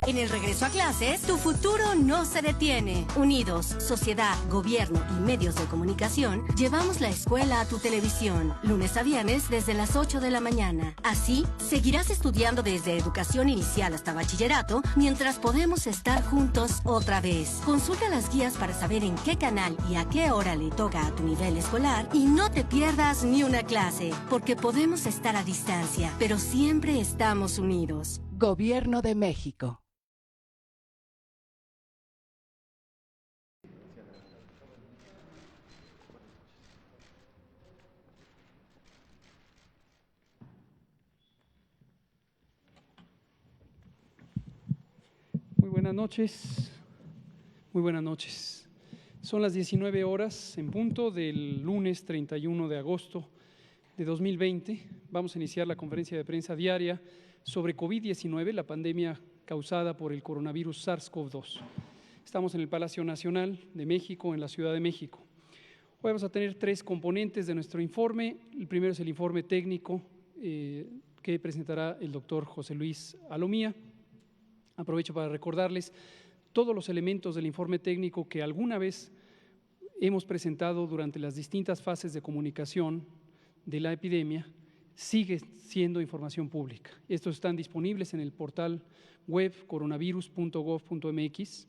En el regreso a clases, tu futuro no se detiene. Unidos, sociedad, gobierno y medios de comunicación, llevamos la escuela a tu televisión, lunes a viernes desde las 8 de la mañana. Así, seguirás estudiando desde educación inicial hasta bachillerato, mientras podemos estar juntos otra vez. Consulta las guías para saber en qué canal y a qué hora le toca a tu nivel escolar y no te pierdas ni una clase, porque podemos estar a distancia, pero siempre estamos unidos. Gobierno de México. Muy buenas noches, muy buenas noches. Son las 19 horas en punto del lunes 31 de agosto de 2020. Vamos a iniciar la conferencia de prensa diaria sobre COVID-19, la pandemia causada por el coronavirus SARS-CoV-2. Estamos en el Palacio Nacional de México, en la Ciudad de México. Hoy vamos a tener tres componentes de nuestro informe. El primero es el informe técnico que presentará el doctor José Luis Alomía. Aprovecho para recordarles todos los elementos del informe técnico que alguna vez hemos presentado durante las distintas fases de comunicación de la epidemia, sigue siendo información pública. Estos están disponibles en el portal web coronavirus.gov.mx.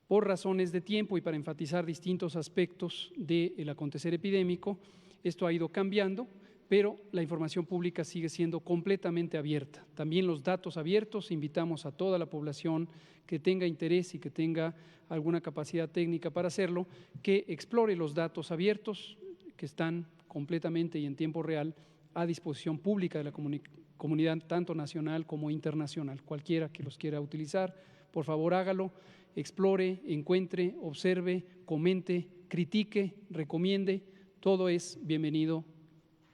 Por razones de tiempo y para enfatizar distintos aspectos del acontecer epidémico, esto ha ido cambiando, pero la información pública sigue siendo completamente abierta. También los datos abiertos, invitamos a toda la población que tenga interés y que tenga alguna capacidad técnica para hacerlo, que explore los datos abiertos que están completamente y en tiempo real a disposición pública de la comunidad, tanto nacional como internacional. Cualquiera que los quiera utilizar, por favor hágalo, explore, encuentre, observe, comente, critique, recomiende, todo es bienvenido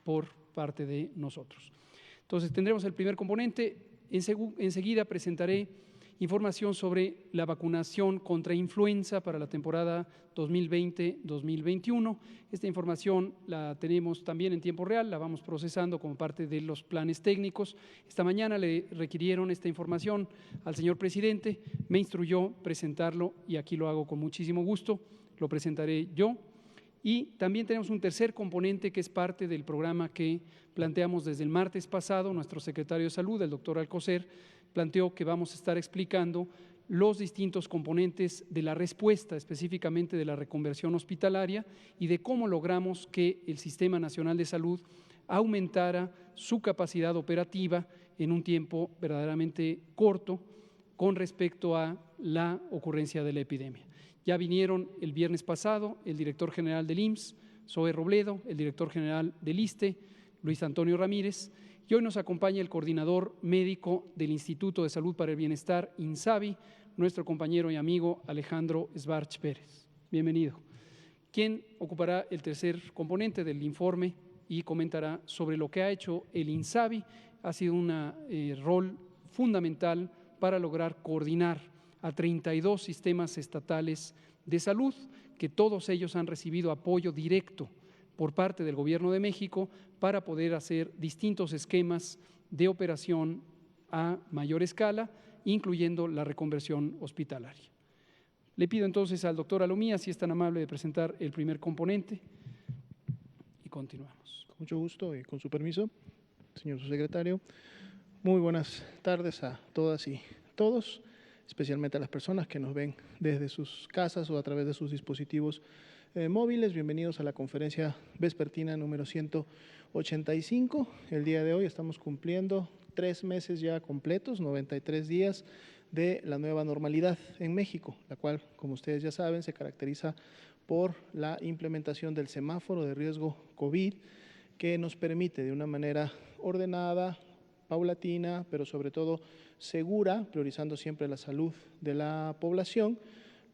por parte de nosotros. Entonces tendremos el primer componente. Enseguida presentaré información sobre la vacunación contra influenza para la temporada 2020-2021. Esta información la tenemos también en tiempo real, la vamos procesando como parte de los planes técnicos. Esta mañana le requirieron esta información al señor presidente, me instruyó presentarlo y aquí lo hago con muchísimo gusto, lo presentaré yo. Y también tenemos un tercer componente que es parte del programa que planteamos desde el martes pasado. Nuestro secretario de Salud, el doctor Alcocer, planteó que vamos a estar explicando los distintos componentes de la respuesta, específicamente de la reconversión hospitalaria y de cómo logramos que el Sistema Nacional de Salud aumentara su capacidad operativa en un tiempo verdaderamente corto con respecto a la ocurrencia de la epidemia. Ya vinieron el viernes pasado el director general del IMSS, Zoe Robledo, el director general del ISSSTE, Luis Antonio Ramírez, y hoy nos acompaña el coordinador médico del Instituto de Salud para el Bienestar, INSABI, nuestro compañero y amigo Alejandro Sbarch Pérez. Bienvenido. Quien ocupará el tercer componente del informe y comentará sobre lo que ha hecho el INSABI. Ha sido un rol fundamental para lograr coordinar a 32 sistemas estatales de salud, que todos ellos han recibido apoyo directo por parte del Gobierno de México para poder hacer distintos esquemas de operación a mayor escala, incluyendo la reconversión hospitalaria. Le pido entonces al doctor Alomía, si es tan amable, de presentar el primer componente y continuamos. Con mucho gusto y con su permiso, señor subsecretario. Muy buenas tardes a todas y todos, especialmente a las personas que nos ven desde sus casas o a través de sus dispositivos móviles. Bienvenidos a la conferencia vespertina número 185. El día de hoy estamos cumpliendo 3 meses ya completos, 93 días de la nueva normalidad en México, la cual, como ustedes ya saben, se caracteriza por la implementación del semáforo de riesgo COVID, que nos permite de una manera ordenada, paulatina, pero sobre todo segura, priorizando siempre la salud de la población,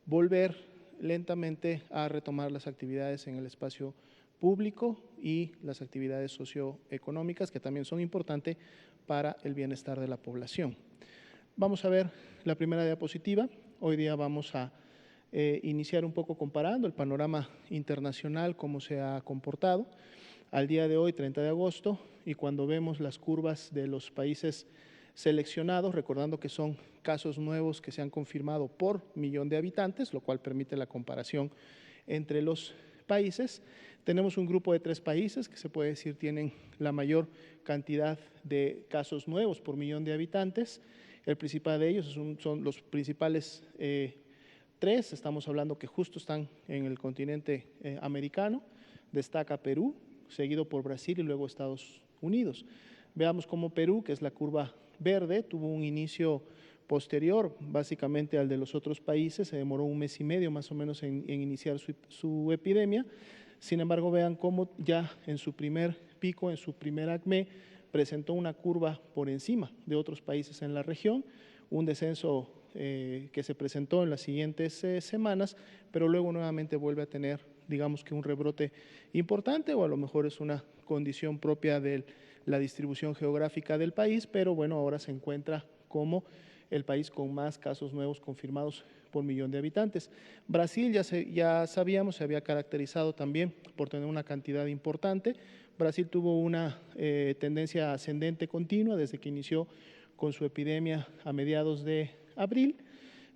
volver lentamente a retomar las actividades en el espacio público y las actividades socioeconómicas, que también son importantes para el bienestar de la población. Vamos a ver la primera diapositiva. Hoy día vamos a iniciar un poco comparando el panorama internacional, cómo se ha comportado. Al día de hoy, 30 de agosto, y cuando vemos las curvas de los países seleccionados, recordando que son casos nuevos que se han confirmado por millón de habitantes, lo cual permite la comparación entre los países. Tenemos un grupo de 3 países que se puede decir tienen la mayor cantidad de casos nuevos por millón de habitantes. El principal de ellos son los principales 3, estamos hablando que justo están en el continente americano. Destaca Perú, seguido por Brasil y luego Estados Unidos. Veamos cómo Perú, que es la curva verde, tuvo un inicio posterior básicamente al de los otros países, se demoró 1 mes y medio más o menos en iniciar su epidemia. Sin embargo, vean cómo ya en su primer pico, en su primer acme, presentó una curva por encima de otros países en la región, un descenso que se presentó en las siguientes semanas, pero luego nuevamente vuelve a tener, digamos que un rebrote importante, o a lo mejor es una condición propia de la distribución geográfica del país, pero bueno, ahora se encuentra como el país con más casos nuevos confirmados por millón de habitantes. Brasil, ya sabíamos, se había caracterizado también por tener una cantidad importante. Brasil tuvo una tendencia ascendente continua desde que inició con su epidemia a mediados de abril.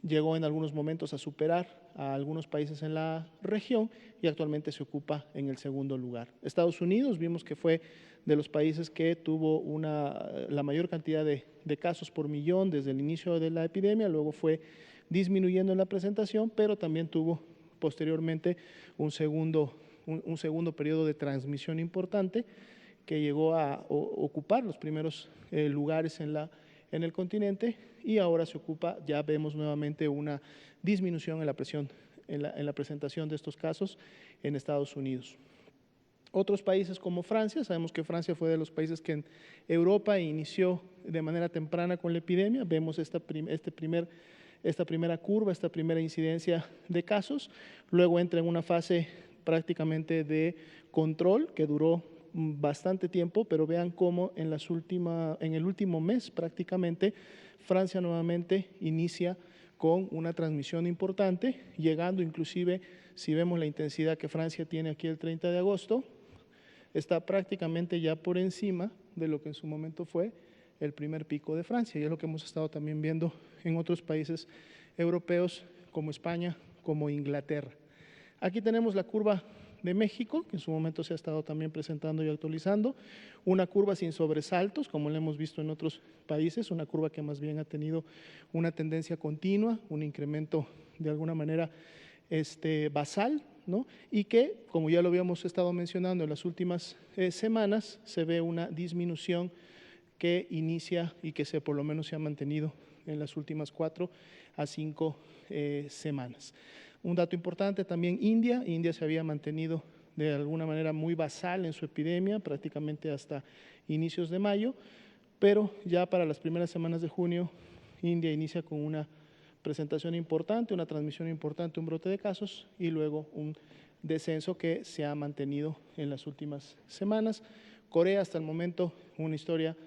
Llegó en algunos momentos a superar a algunos países en la región y actualmente se ocupa en el segundo lugar. Estados Unidos vimos que fue de los países que tuvo la mayor cantidad de casos por millón desde el inicio de la epidemia, luego fue disminuyendo en la presentación, pero también tuvo posteriormente un segundo periodo de transmisión importante que llegó a ocupar los primeros lugares en el continente, y ahora se ocupa, ya vemos nuevamente una disminución en la presión, en la presentación de estos casos en Estados Unidos. Otros países como Francia, sabemos que Francia fue de los países que en Europa inició de manera temprana con la epidemia, vemos esta primera curva, esta primera incidencia de casos, luego entra en una fase prácticamente de control que duró bastante tiempo, pero vean cómo en el último mes prácticamente Francia nuevamente inicia con una transmisión importante, llegando inclusive, si vemos la intensidad que Francia tiene aquí el 30 de agosto, está prácticamente ya por encima de lo que en su momento fue el primer pico de Francia, y es lo que hemos estado también viendo en otros países europeos como España, como Inglaterra. Aquí tenemos la curva de México, que en su momento se ha estado también presentando y actualizando, una curva sin sobresaltos, como lo hemos visto en otros países, una curva que más bien ha tenido una tendencia continua, un incremento de alguna manera basal, ¿no? Y que, como ya lo habíamos estado mencionando en las últimas semanas, se ve una disminución que inicia y que por lo menos se ha mantenido en las últimas 4 a 5 semanas. Un dato importante también, India se había mantenido de alguna manera muy basal en su epidemia, prácticamente hasta inicios de mayo, pero ya para las primeras semanas de junio, India inicia con una presentación importante, una transmisión importante, un brote de casos y luego un descenso que se ha mantenido en las últimas semanas. Corea hasta el momento una historia,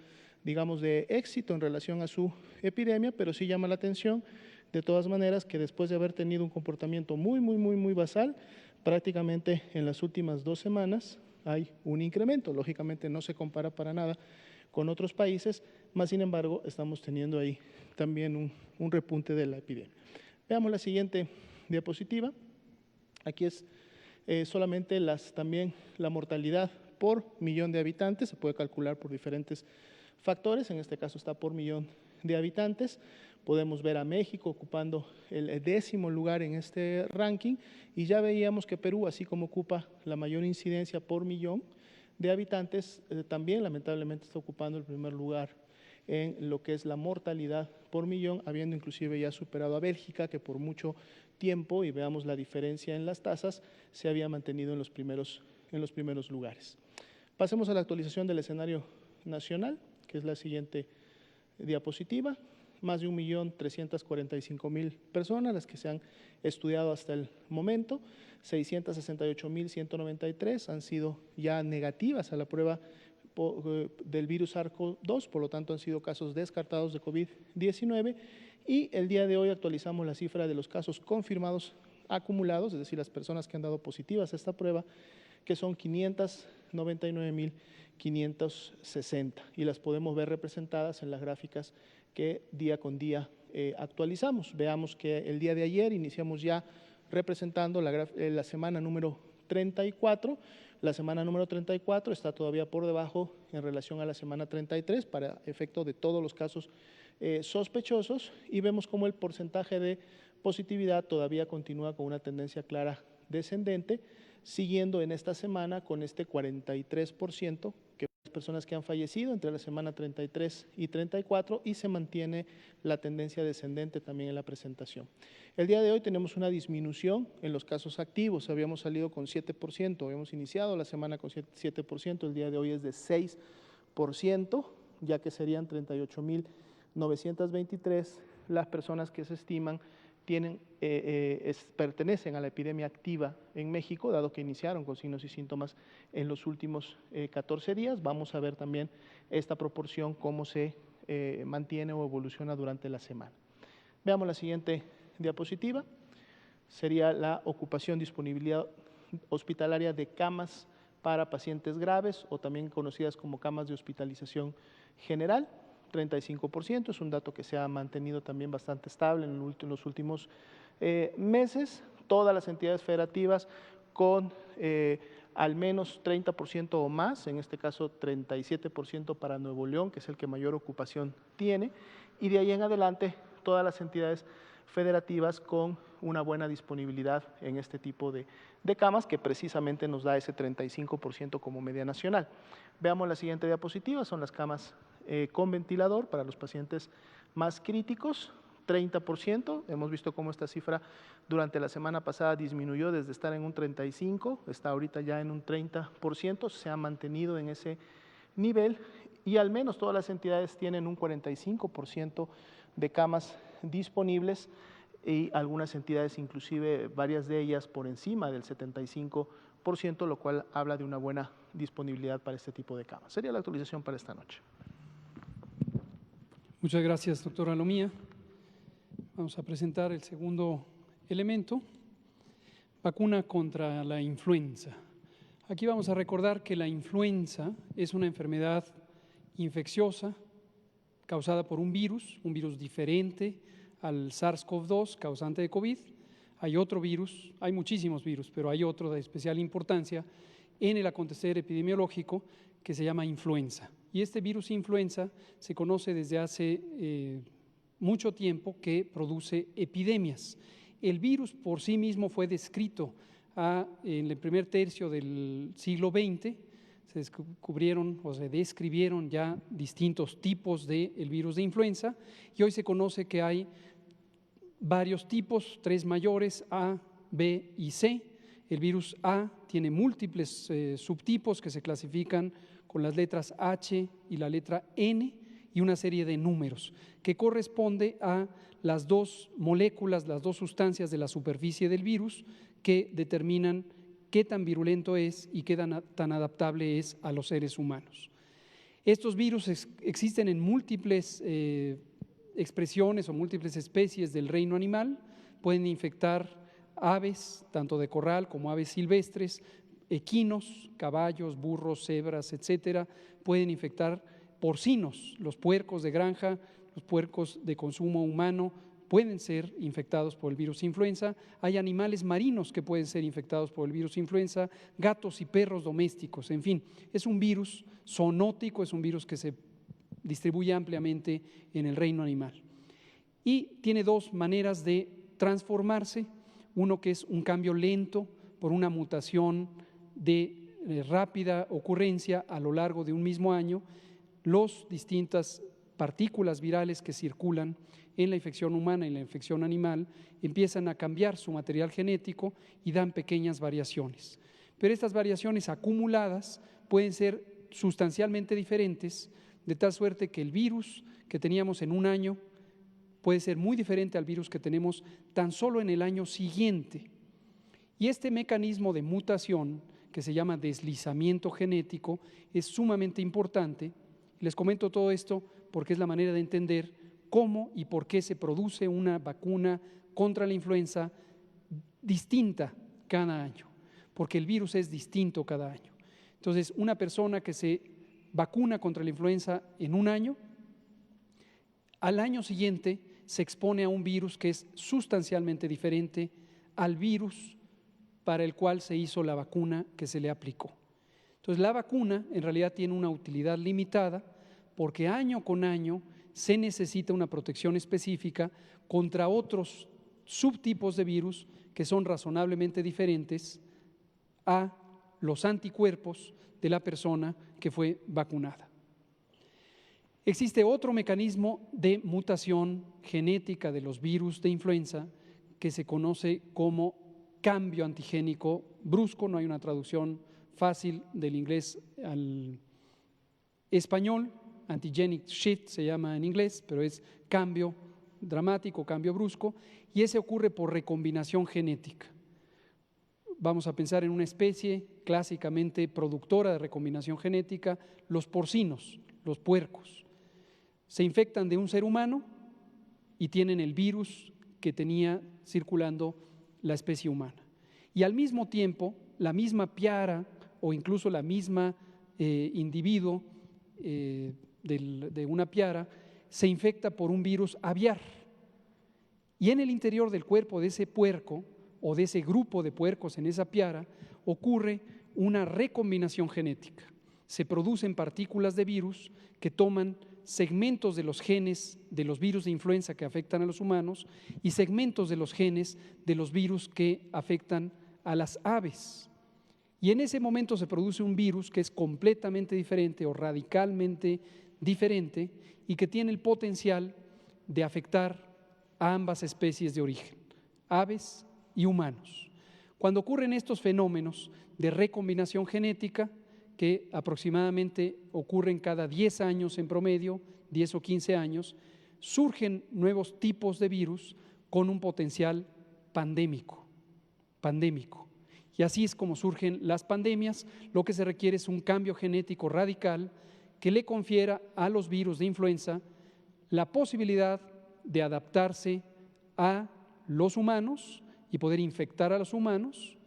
digamos, de éxito en relación a su epidemia, pero sí llama la atención de todas maneras que después de haber tenido un comportamiento muy basal, prácticamente en las últimas 2 semanas hay un incremento. Lógicamente no se compara para nada con otros países, más sin embargo estamos teniendo ahí también un repunte de la epidemia. Veamos la siguiente diapositiva. Aquí es solamente también la mortalidad por millón de habitantes, se puede calcular por diferentes factores, en este caso está por millón de habitantes. Podemos ver a México ocupando el 10º lugar en este ranking, y ya veíamos que Perú, así como ocupa la mayor incidencia por millón de habitantes, también lamentablemente está ocupando el primer lugar en lo que es la mortalidad por millón, habiendo inclusive ya superado a Bélgica, que por mucho tiempo, y veamos la diferencia en las tasas, se había mantenido en los primeros lugares. Pasemos a la actualización del escenario nacional, que es la siguiente diapositiva. Más de 1.345.000 personas las que se han estudiado hasta el momento, 668.193 han sido ya negativas a la prueba del virus SARS-CoV-2, por lo tanto han sido casos descartados de COVID-19, y el día de hoy actualizamos la cifra de los casos confirmados acumulados, es decir, las personas que han dado positivas a esta prueba, que son 99.560 y las podemos ver representadas en las gráficas que día con día actualizamos. Veamos que el día de ayer iniciamos ya representando la semana número 34. La semana número 34 está todavía por debajo en relación a la semana 33 para efecto de todos los casos sospechosos, y vemos como el porcentaje de positividad todavía continúa con una tendencia clara descendente, siguiendo en esta semana con este 43%, que las personas que han fallecido entre la semana 33 y 34, y se mantiene la tendencia descendente también en la presentación. El día de hoy tenemos una disminución en los casos activos. Habíamos salido con 7%, habíamos iniciado la semana con 7%, el día de hoy es de 6%, ya que serían 38.923 las personas que se estiman pertenecen a la epidemia activa en México, dado que iniciaron con signos y síntomas en los últimos 14 días. Vamos a ver también esta proporción, cómo se mantiene o evoluciona durante la semana. Veamos la siguiente diapositiva. Sería la ocupación, disponibilidad hospitalaria de camas para pacientes graves o también conocidas como camas de hospitalización general. 35%, es un dato que se ha mantenido también bastante estable en los últimos meses. Todas las entidades federativas con al menos 30% o más, en este caso 37% para Nuevo León, que es el que mayor ocupación tiene, y de ahí en adelante todas las entidades federativas con una buena disponibilidad en este tipo de camas, que precisamente nos da ese 35% como media nacional. Veamos la siguiente diapositiva, son las camas con ventilador para los pacientes más críticos, 30%. Hemos visto cómo esta cifra durante la semana pasada disminuyó desde estar en un 35%, está ahorita ya en un 30%, se ha mantenido en ese nivel, y al menos todas las entidades tienen un 45% de camas disponibles, y algunas entidades, inclusive varias de ellas por encima del 75%, lo cual habla de una buena disponibilidad para este tipo de camas. Sería la actualización para esta noche. Muchas gracias, doctora Lomía. Vamos a presentar el segundo elemento, vacuna contra la influenza. Aquí vamos a recordar que la influenza es una enfermedad infecciosa causada por un virus diferente al SARS-CoV-2, causante de COVID. Hay otro virus, hay muchísimos virus, pero hay otro de especial importancia en el acontecer epidemiológico que se llama influenza. Y este virus influenza se conoce desde hace mucho tiempo que produce epidemias. El virus por sí mismo fue descrito en el primer tercio del siglo XX. Se descubrieron o se describieron ya distintos tipos del virus de influenza, y hoy se conoce que hay varios tipos, 3 mayores, A, B y C. El virus A tiene múltiples subtipos que se clasifican con las letras H y la letra N y una serie de números, que corresponde a las 2 moléculas, las 2 sustancias de la superficie del virus que determinan qué tan virulento es y qué tan adaptable es a los seres humanos. Estos virus existen en múltiples expresiones o múltiples especies del reino animal, pueden infectar aves, tanto de corral como aves silvestres, equinos, caballos, burros, cebras, etcétera. Pueden infectar porcinos, los puercos de granja, los puercos de consumo humano pueden ser infectados por el virus influenza. Hay animales marinos que pueden ser infectados por el virus influenza, gatos y perros domésticos. En fin, es un virus zoonótico, es un virus que se distribuye ampliamente en el reino animal. Y tiene 2 maneras de transformarse, uno que es un cambio lento por una mutación de rápida ocurrencia a lo largo de un mismo año. Las distintas partículas virales que circulan en la infección humana y la infección animal empiezan a cambiar su material genético y dan pequeñas variaciones. Pero estas variaciones acumuladas pueden ser sustancialmente diferentes, de tal suerte que el virus que teníamos en un año puede ser muy diferente al virus que tenemos tan solo en el año siguiente. Y este mecanismo de mutación, que se llama deslizamiento genético, es sumamente importante. Les comento todo esto porque es la manera de entender cómo y por qué se produce una vacuna contra la influenza distinta cada año, porque el virus es distinto cada año. Entonces, una persona que se vacuna contra la influenza en un año, al año siguiente se expone a un virus que es sustancialmente diferente al virus para el cual se hizo la vacuna que se le aplicó. Entonces, la vacuna en realidad tiene una utilidad limitada porque año con año se necesita una protección específica contra otros subtipos de virus que son razonablemente diferentes a los anticuerpos de la persona que fue vacunada. Existe otro mecanismo de mutación genética de los virus de influenza que se conoce como cambio antigénico brusco. No hay una traducción fácil del inglés al español. Antigenic shift se llama en inglés, pero es cambio dramático, cambio brusco, y ese ocurre por recombinación genética. Vamos a pensar en una especie clásicamente productora de recombinación genética, los porcinos, los puercos. Se infectan de un ser humano y tienen el virus que tenía circulando la especie humana. Y al mismo tiempo, la misma piara o incluso la misma individuo de una piara se infecta por un virus aviar. Y en el interior del cuerpo de ese puerco o de ese grupo de puercos en esa piara ocurre una recombinación genética. Se producen partículas de virus que toman segmentos de los genes de los virus de influenza que afectan a los humanos y segmentos de los genes de los virus que afectan a las aves. Y en ese momento se produce un virus que es completamente diferente o radicalmente diferente y que tiene el potencial de afectar a ambas especies de origen, aves y humanos. Cuando ocurren estos fenómenos de recombinación genética, que aproximadamente ocurren cada 10 años en promedio, 10 o 15 años, surgen nuevos tipos de virus con un potencial pandémico. Y así es como surgen las pandemias. Lo que se requiere es un cambio genético radical que le confiera a los virus de influenza la posibilidad de adaptarse a los humanos y poder infectar a los humanos,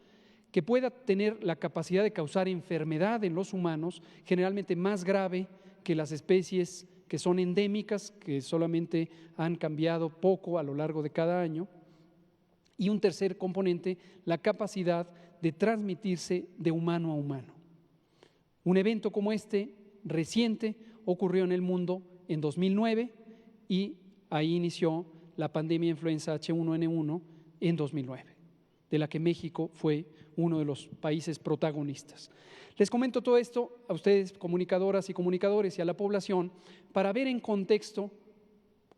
que pueda tener la capacidad de causar enfermedad en los humanos, generalmente más grave que las especies que son endémicas, que solamente han cambiado poco a lo largo de cada año. Y un tercer componente, la capacidad de transmitirse de humano a humano. Un evento como este, reciente, ocurrió en el mundo en 2009 y ahí inició la pandemia de influenza H1N1 en 2009, de la que México fue uno de los países protagonistas. Les comento todo esto a ustedes, comunicadoras y comunicadores, y a la población, para ver en contexto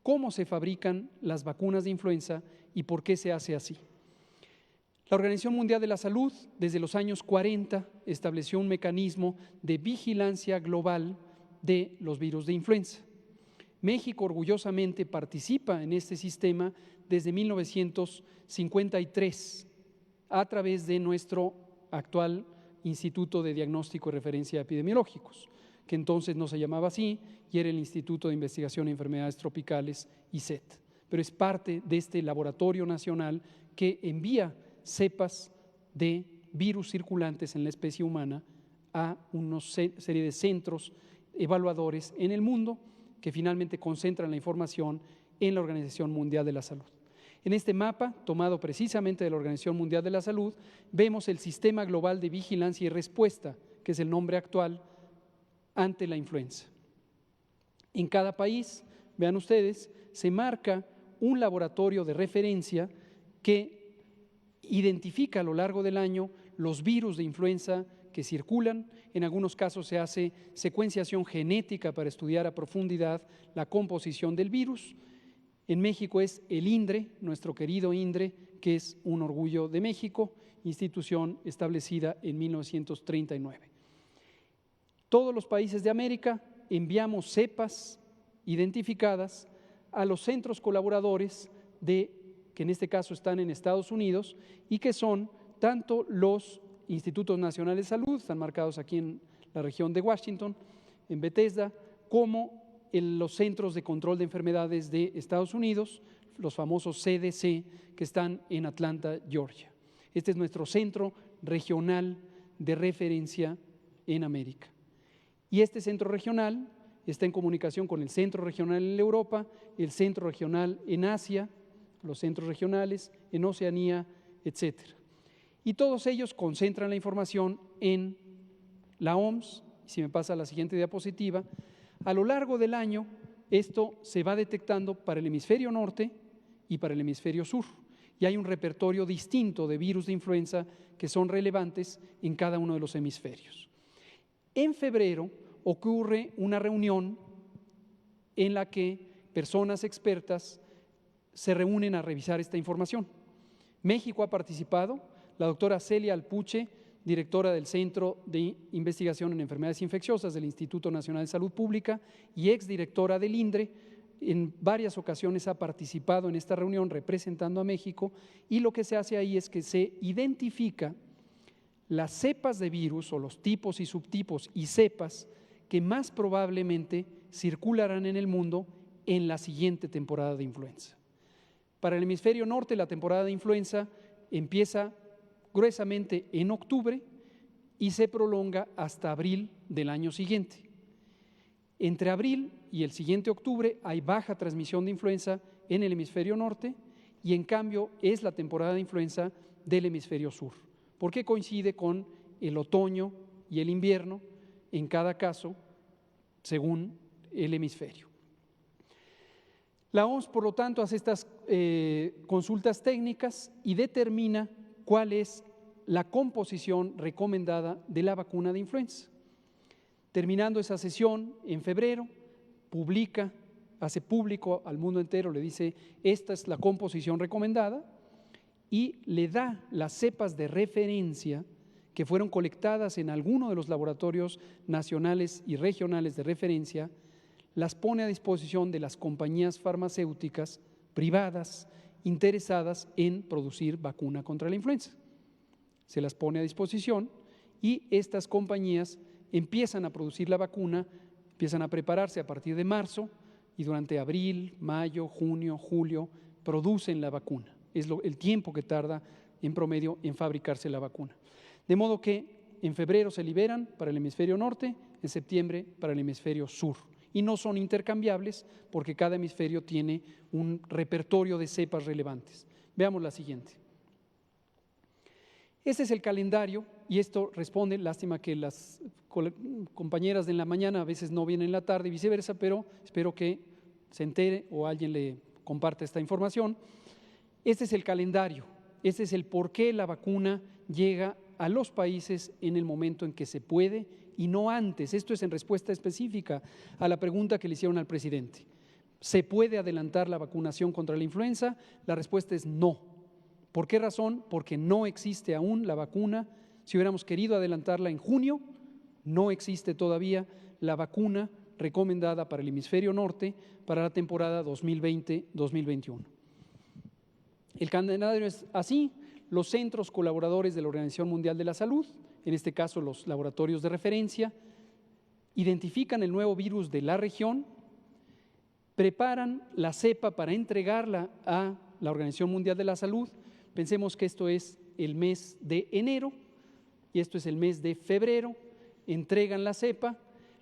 cómo se fabrican las vacunas de influenza y por qué se hace así. La Organización Mundial de la Salud, desde los años 40, estableció un mecanismo de vigilancia global de los virus de influenza. México orgullosamente participa en este sistema desde 1953 a través de nuestro actual Instituto de Diagnóstico y Referencia Epidemiológicos, que entonces no se llamaba así y era el Instituto de Investigación de Enfermedades Tropicales, ICET, pero es parte de este laboratorio nacional que envía cepas de virus circulantes en la especie humana a una serie de centros evaluadores en el mundo que finalmente concentran la información en la Organización Mundial de la Salud. En este mapa, tomado precisamente de la Organización Mundial de la Salud, vemos el Sistema Global de Vigilancia y Respuesta, que es el nombre actual, ante la influenza. En cada país, vean ustedes, se marca un laboratorio de referencia que identifica a lo largo del año los virus de influenza que circulan. En algunos casos se hace secuenciación genética para estudiar a profundidad la composición del virus. En México es el INDRE, nuestro querido INDRE, que es un orgullo de México, institución establecida en 1939. Todos los países de América enviamos cepas identificadas a los centros colaboradores que en este caso están en Estados Unidos y que son tanto los Institutos Nacionales de Salud, están marcados aquí en la región de Washington, en Bethesda, como en los Centros de Control de Enfermedades de Estados Unidos, los famosos CDC, que están en Atlanta, Georgia. Este es nuestro centro regional de referencia en América. Y este centro regional está en comunicación con el centro regional en Europa, el centro regional en Asia, los centros regionales en Oceanía, etc. Y todos ellos concentran la información en la OMS. Si me pasa a la siguiente diapositiva, a lo largo del año esto se va detectando para el hemisferio norte y para el hemisferio sur. Y hay un repertorio distinto de virus de influenza que son relevantes en cada uno de los hemisferios. En febrero ocurre una reunión en la que personas expertas se reúnen a revisar esta información. México ha participado, la doctora Celia Alpuche, directora del Centro de Investigación en Enfermedades Infecciosas del Instituto Nacional de Salud Pública y exdirectora del INDRE, en varias ocasiones ha participado en esta reunión representando a México, y lo que se hace ahí es que se identifica las cepas de virus o los tipos y subtipos y cepas que más probablemente circularán en el mundo en la siguiente temporada de influenza. Para el hemisferio norte, la temporada de influenza empieza gruesamente en octubre y se prolonga hasta abril del año siguiente. Entre abril y el siguiente octubre hay baja transmisión de influenza en el hemisferio norte y en cambio es la temporada de influenza del hemisferio sur, porque coincide con el otoño y el invierno en cada caso según el hemisferio. La OMS, por lo tanto, hace estas consultas técnicas y determina cuál es la composición recomendada de la vacuna de influenza. Terminando esa sesión en febrero, hace público al mundo entero, le dice, esta es la composición recomendada, y le da las cepas de referencia que fueron colectadas en alguno de los laboratorios nacionales y regionales de referencia, las pone a disposición de las compañías farmacéuticas privadas interesadas en producir vacuna contra la influenza. Se las pone a disposición y estas compañías empiezan a producir la vacuna, empiezan a prepararse a partir de marzo y durante abril, mayo, junio, julio producen la vacuna. Es el tiempo que tarda en promedio en fabricarse la vacuna. De modo que en febrero se liberan para el hemisferio norte, en septiembre para el hemisferio sur. Y no son intercambiables porque cada hemisferio tiene un repertorio de cepas relevantes. Veamos la siguiente. Este es el calendario y esto responde, lástima que las compañeras de la mañana a veces no vienen en la tarde y viceversa, pero espero que se entere o alguien le comparta esta información. Este es el calendario, este es el por qué la vacuna llega a los países en el momento en que se puede y no antes. Esto es en respuesta específica a la pregunta que le hicieron al presidente. ¿Se puede adelantar la vacunación contra la influenza? La respuesta es no. ¿Por qué razón? Porque no existe aún la vacuna. Si hubiéramos querido adelantarla en junio, no existe todavía la vacuna recomendada para el hemisferio norte para la temporada 2020-2021. El calendario es así. Los centros colaboradores de la Organización Mundial de la Salud, en este caso los laboratorios de referencia, identifican el nuevo virus de la región, preparan la cepa para entregarla a la Organización Mundial de la Salud. Pensemos que esto es el mes de enero y esto es el mes de febrero, entregan la cepa,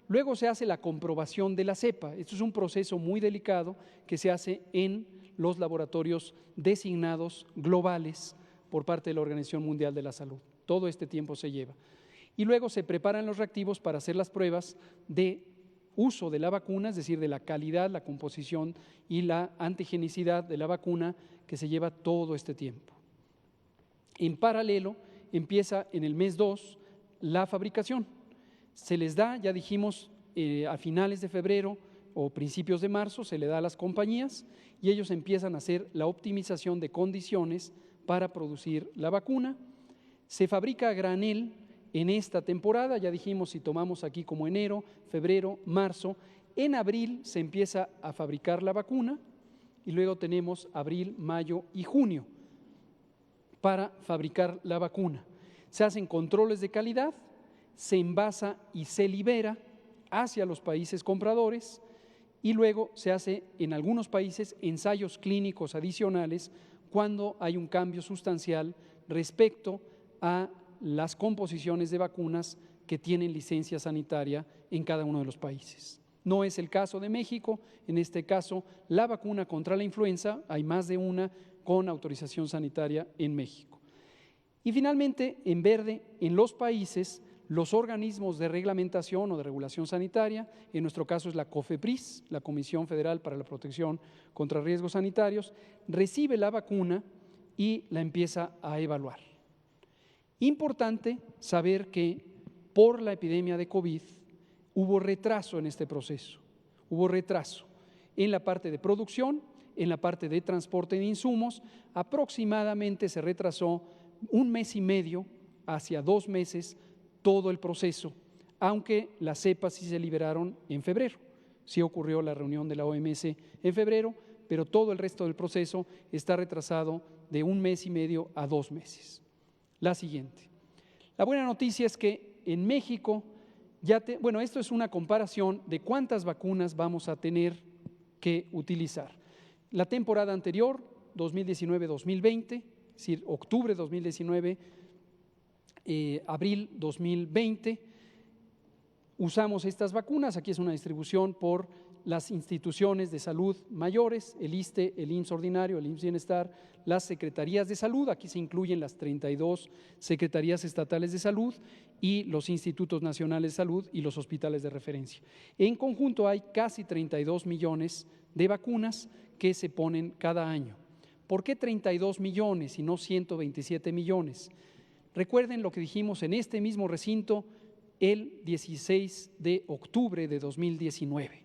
luego se hace la comprobación de la cepa. Esto es un proceso muy delicado que se hace en los laboratorios designados globales por parte de la Organización Mundial de la Salud. Todo este tiempo se lleva. Y luego se preparan los reactivos para hacer las pruebas de uso de la vacuna, es decir, de la calidad, la composición y la antigenicidad de la vacuna, que se lleva todo este tiempo. En paralelo, empieza en el mes 2 la fabricación. Se les da, ya dijimos, a finales de febrero o principios de marzo, se le da a las compañías y ellos empiezan a hacer la optimización de condiciones para producir la vacuna. Se fabrica a granel en esta temporada, ya dijimos, si tomamos aquí como enero, febrero, marzo, en abril se empieza a fabricar la vacuna y luego tenemos abril, mayo y junio para fabricar la vacuna. Se hacen controles de calidad, se envasa y se libera hacia los países compradores y luego se hace en algunos países ensayos clínicos adicionales cuando hay un cambio sustancial respecto a las composiciones de vacunas que tienen licencia sanitaria en cada uno de los países. No es el caso de México. En este caso, la vacuna contra la influenza, hay más de una con autorización sanitaria en México. Y finalmente, en verde, en los países, los organismos de reglamentación o de regulación sanitaria, en nuestro caso es la COFEPRIS, la Comisión Federal para la Protección contra Riesgos Sanitarios, recibe la vacuna y la empieza a evaluar. Importante saber que por la epidemia de COVID hubo retraso en este proceso, hubo retraso en la parte de producción, en la parte de transporte de insumos, aproximadamente se retrasó 1 mes y medio hacia 2 meses todo el proceso, aunque las cepas sí se liberaron en febrero. Sí ocurrió la reunión de la OMS en febrero, pero todo el resto del proceso está retrasado de 1 mes y medio a 2 meses. La siguiente. La buena noticia es que en México, esto es una comparación de cuántas vacunas vamos a tener que utilizar. La temporada anterior, 2019-2020, es decir, octubre 2019, abril 2020, usamos estas vacunas. Aquí es una distribución por las instituciones de salud mayores, el ISSSTE, el IMSS ordinario, el IMSS Bienestar, las secretarías de salud, aquí se incluyen las 32 secretarías estatales de salud y los institutos nacionales de salud y los hospitales de referencia. En conjunto hay casi 32 millones de vacunas que se ponen cada año. ¿Por qué 32 millones y no 127 millones? Recuerden lo que dijimos en este mismo recinto el 16 de octubre de 2019,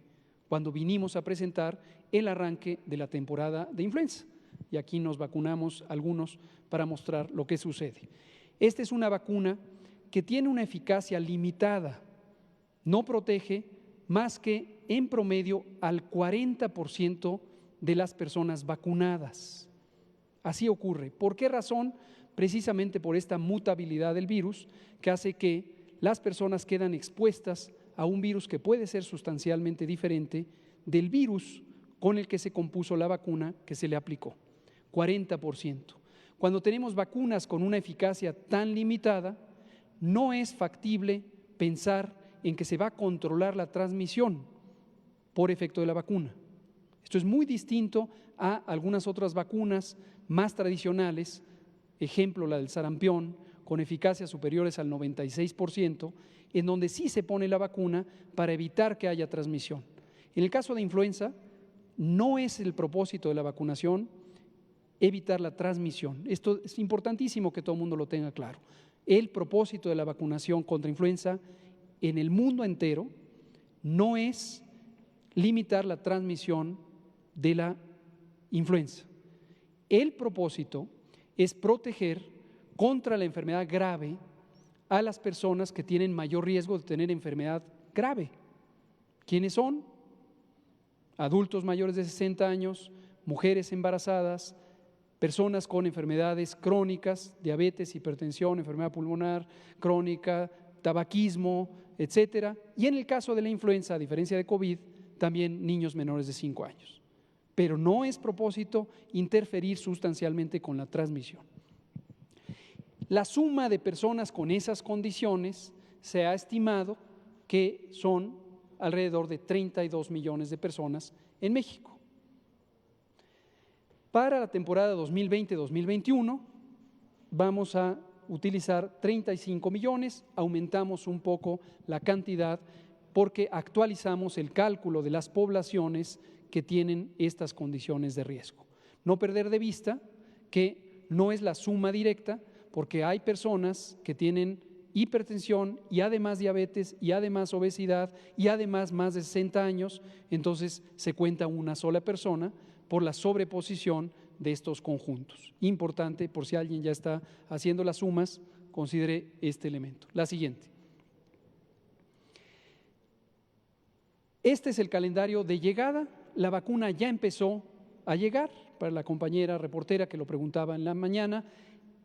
cuando vinimos a presentar el arranque de la temporada de influenza. Y aquí nos vacunamos algunos para mostrar lo que sucede. Esta es una vacuna que tiene una eficacia limitada, no protege más que en promedio al 40% de las personas vacunadas. Así ocurre. ¿Por qué razón? Precisamente por esta mutabilidad del virus que hace que las personas quedan expuestas a un virus que puede ser sustancialmente diferente del virus con el que se compuso la vacuna que se le aplicó, 40%. Cuando tenemos vacunas con una eficacia tan limitada, no es factible pensar en que se va a controlar la transmisión por efecto de la vacuna. Esto es muy distinto a algunas otras vacunas más tradicionales, ejemplo la del sarampión, con eficacias superiores al 96%, en donde sí se pone la vacuna para evitar que haya transmisión. En el caso de influenza, no es el propósito de la vacunación evitar la transmisión. Esto es importantísimo que todo el mundo lo tenga claro. El propósito de la vacunación contra influenza en el mundo entero no es limitar la transmisión de la influenza. El propósito es proteger contra la enfermedad grave a las personas que tienen mayor riesgo de tener enfermedad grave. ¿Quiénes son? Adultos mayores de 60 años, mujeres embarazadas, personas con enfermedades crónicas, diabetes, hipertensión, enfermedad pulmonar crónica, tabaquismo, etcétera. Y en el caso de la influenza, a diferencia de COVID, también niños menores de 5 años. Pero no es propósito interferir sustancialmente con la transmisión. La suma de personas con esas condiciones se ha estimado que son alrededor de 32 millones de personas en México. Para la temporada 2020-2021 vamos a utilizar 35 millones, aumentamos un poco la cantidad porque actualizamos el cálculo de las poblaciones que tienen estas condiciones de riesgo. No perder de vista que no es la suma directa, porque hay personas que tienen hipertensión y además diabetes y además obesidad y además más de 60 años, entonces se cuenta una sola persona por la sobreposición de estos conjuntos. Importante, por si alguien ya está haciendo las sumas, considere este elemento. La siguiente. Este es el calendario de llegada. La vacuna ya empezó a llegar, para la compañera reportera que lo preguntaba en la mañana.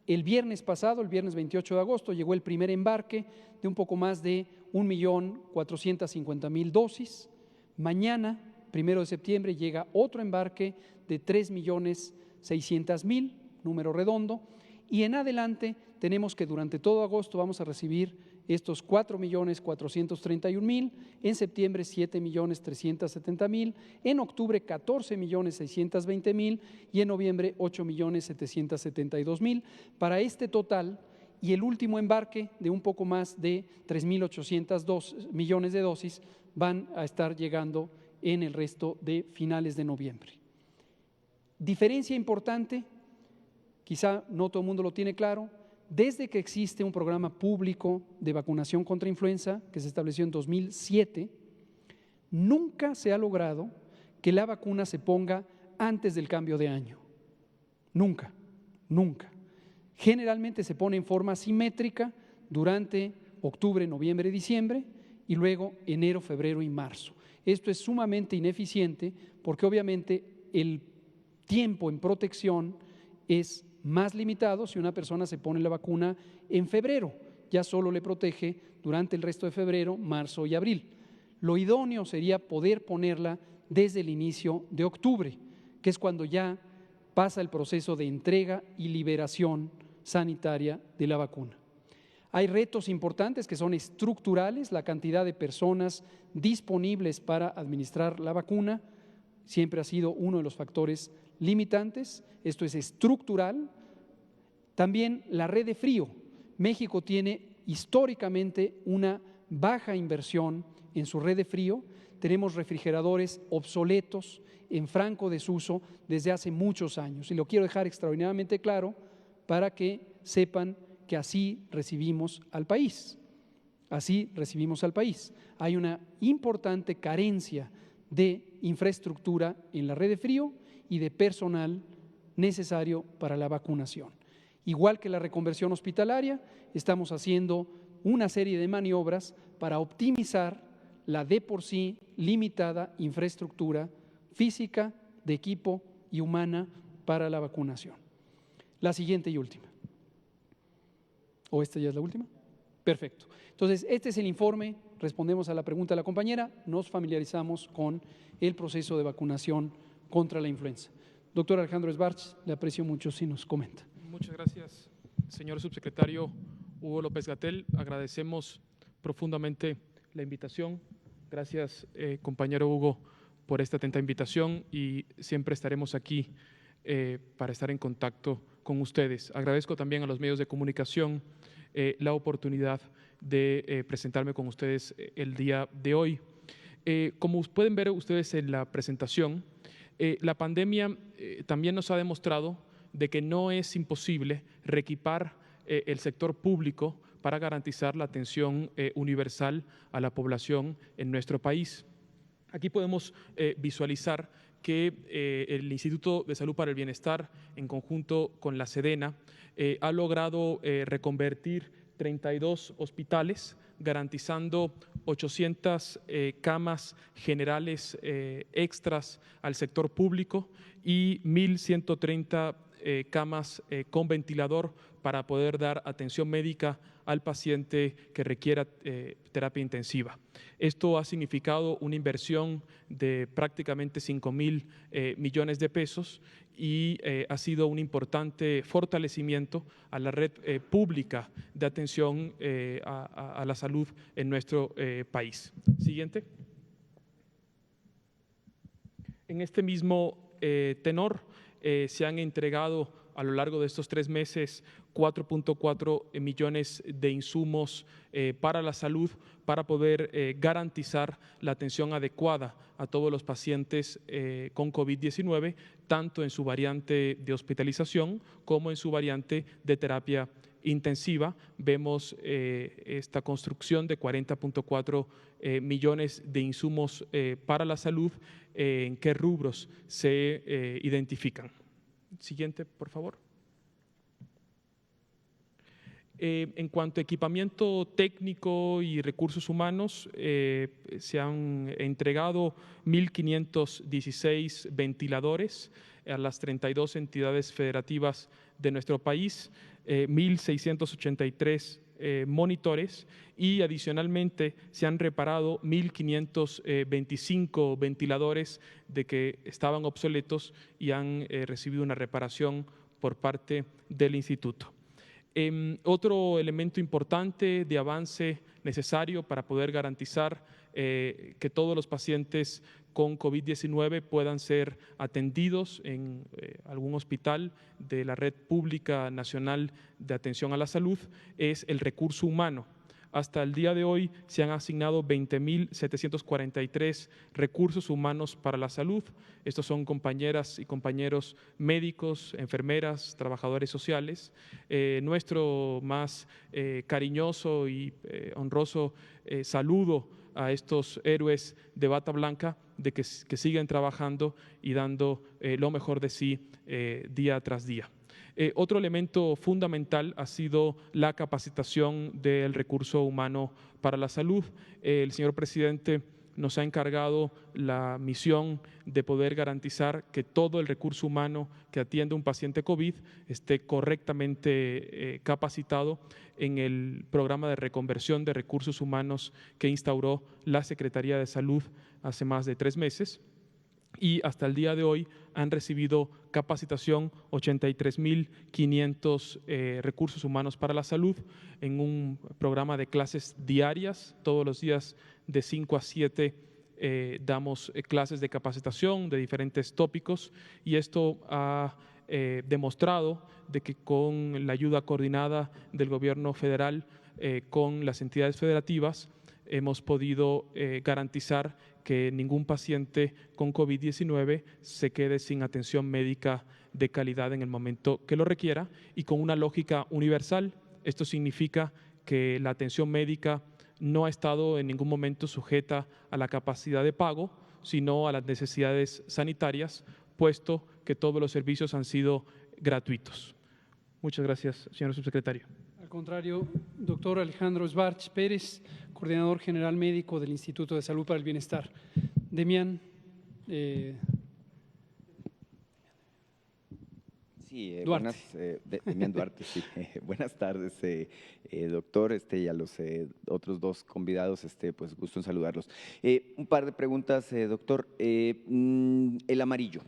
El viernes pasado, el viernes 28 de agosto, llegó el primer embarque de un poco más de 1.450.000 dosis. Mañana, 1 de septiembre, llega otro embarque de 3.600.000, número redondo. Y en adelante tenemos que durante todo agosto vamos a recibir estos 4.431.000, en septiembre 7.370.000, en octubre 14.620.000 y en noviembre 8.772.000. Para este total y el último embarque de un poco más de 3.802 millones de dosis van a estar llegando en el resto de finales de noviembre. Diferencia importante, quizá no todo el mundo lo tiene claro, desde que existe un programa público de vacunación contra influenza que se estableció en 2007, nunca se ha logrado que la vacuna se ponga antes del cambio de año. Nunca, nunca. Generalmente se pone en forma simétrica durante octubre, noviembre, diciembre y luego enero, febrero y marzo. Esto es sumamente ineficiente porque obviamente el tiempo en protección es más limitado si una persona se pone la vacuna en febrero, ya solo le protege durante el resto de febrero, marzo y abril. Lo idóneo sería poder ponerla desde el inicio de octubre, que es cuando ya pasa el proceso de entrega y liberación sanitaria de la vacuna. Hay retos importantes que son estructurales, la cantidad de personas disponibles para administrar la vacuna siempre ha sido uno de los factores limitantes, esto es estructural. También la red de frío. México tiene históricamente una baja inversión en su red de frío. Tenemos refrigeradores obsoletos, en franco desuso desde hace muchos años. Y lo quiero dejar extraordinariamente claro para que sepan que así recibimos al país. Así recibimos al país. Hay una importante carencia de infraestructura en la red de frío y de personal necesario para la vacunación. Igual que la reconversión hospitalaria, estamos haciendo una serie de maniobras para optimizar la de por sí limitada infraestructura física, de equipo y humana para la vacunación. La siguiente y última. ¿O esta ya es la última? Perfecto. Entonces, este es el informe, respondemos a la pregunta de la compañera, nos familiarizamos con el proceso de vacunación contra la influenza. Doctor Alejandro Sbarch, le aprecio mucho si nos comenta. Muchas gracias, señor subsecretario Hugo López-Gatell. Agradecemos profundamente la invitación. Gracias, compañero Hugo, por esta atenta invitación y siempre estaremos aquí para estar en contacto con ustedes. Agradezco también a los medios de comunicación la oportunidad de presentarme con ustedes el día de hoy. Como pueden ver ustedes en la presentación, la pandemia también nos ha demostrado de que no es imposible reequipar el sector público para garantizar la atención universal a la población en nuestro país. Aquí podemos visualizar que el Instituto de Salud para el Bienestar, en conjunto con la Sedena, ha logrado reconvertir 32 hospitales, garantizando 800 camas generales extras al sector público y 1.130 camas con ventilador para poder dar atención médica al paciente que requiera terapia intensiva. Esto ha significado una inversión de prácticamente 5.000 millones de pesos y ha sido un importante fortalecimiento a la red pública de atención a la salud en nuestro país. Siguiente. En este mismo tenor se han entregado a lo largo de estos 3 meses 4.4 millones de insumos para la salud para poder garantizar la atención adecuada a todos los pacientes con COVID-19, tanto en su variante de hospitalización como en su variante de terapia intensiva. Vemos esta construcción de 40.4 millones de insumos para la salud. ¿En qué rubros se identifican? Siguiente, por favor. En cuanto a equipamiento técnico y recursos humanos, se han entregado 1.516 ventiladores a las 32 entidades federativas de nuestro país, 1.683 monitores y adicionalmente se han reparado 1.525 ventiladores de que estaban obsoletos y han recibido una reparación por parte del instituto. Otro elemento importante de avance necesario para poder garantizar que todos los pacientes con COVID-19 puedan ser atendidos en algún hospital de la Red Pública Nacional de Atención a la Salud es el recurso humano. Hasta el día de hoy se han asignado 20.743 recursos humanos para la salud. Estos son compañeras y compañeros médicos, enfermeras, trabajadores sociales. Nuestro más cariñoso y honroso saludo a estos héroes de bata blanca de que siguen trabajando y dando lo mejor de sí día tras día. Otro elemento fundamental ha sido la capacitación del recurso humano para la salud. El señor presidente nos ha encargado la misión de poder garantizar que todo el recurso humano que atiende a un paciente COVID esté correctamente capacitado en el programa de reconversión de recursos humanos que instauró la Secretaría de Salud hace más de 3 meses. Y hasta el día de hoy han recibido capacitación 83.500 recursos humanos para la salud en un programa de clases diarias. Todos los días de 5 a 7 damos clases de capacitación de diferentes tópicos y esto ha demostrado de que con la ayuda coordinada del gobierno federal con las entidades federativas hemos podido garantizar que ningún paciente con COVID-19 se quede sin atención médica de calidad en el momento que lo requiera y con una lógica universal. Esto significa que la atención médica no ha estado en ningún momento sujeta a la capacidad de pago, sino a las necesidades sanitarias, puesto que todos los servicios han sido gratuitos. Muchas gracias, señor subsecretario. Al contrario, doctor Alejandro Schwartz Pérez, coordinador general médico del Instituto de Salud para el Bienestar. Demián. Sí, Duarte. Demián Duarte, sí. Buenas tardes, doctor, y a los otros 2 convidados, pues gusto en saludarlos. Un par de preguntas, doctor. El amarillo.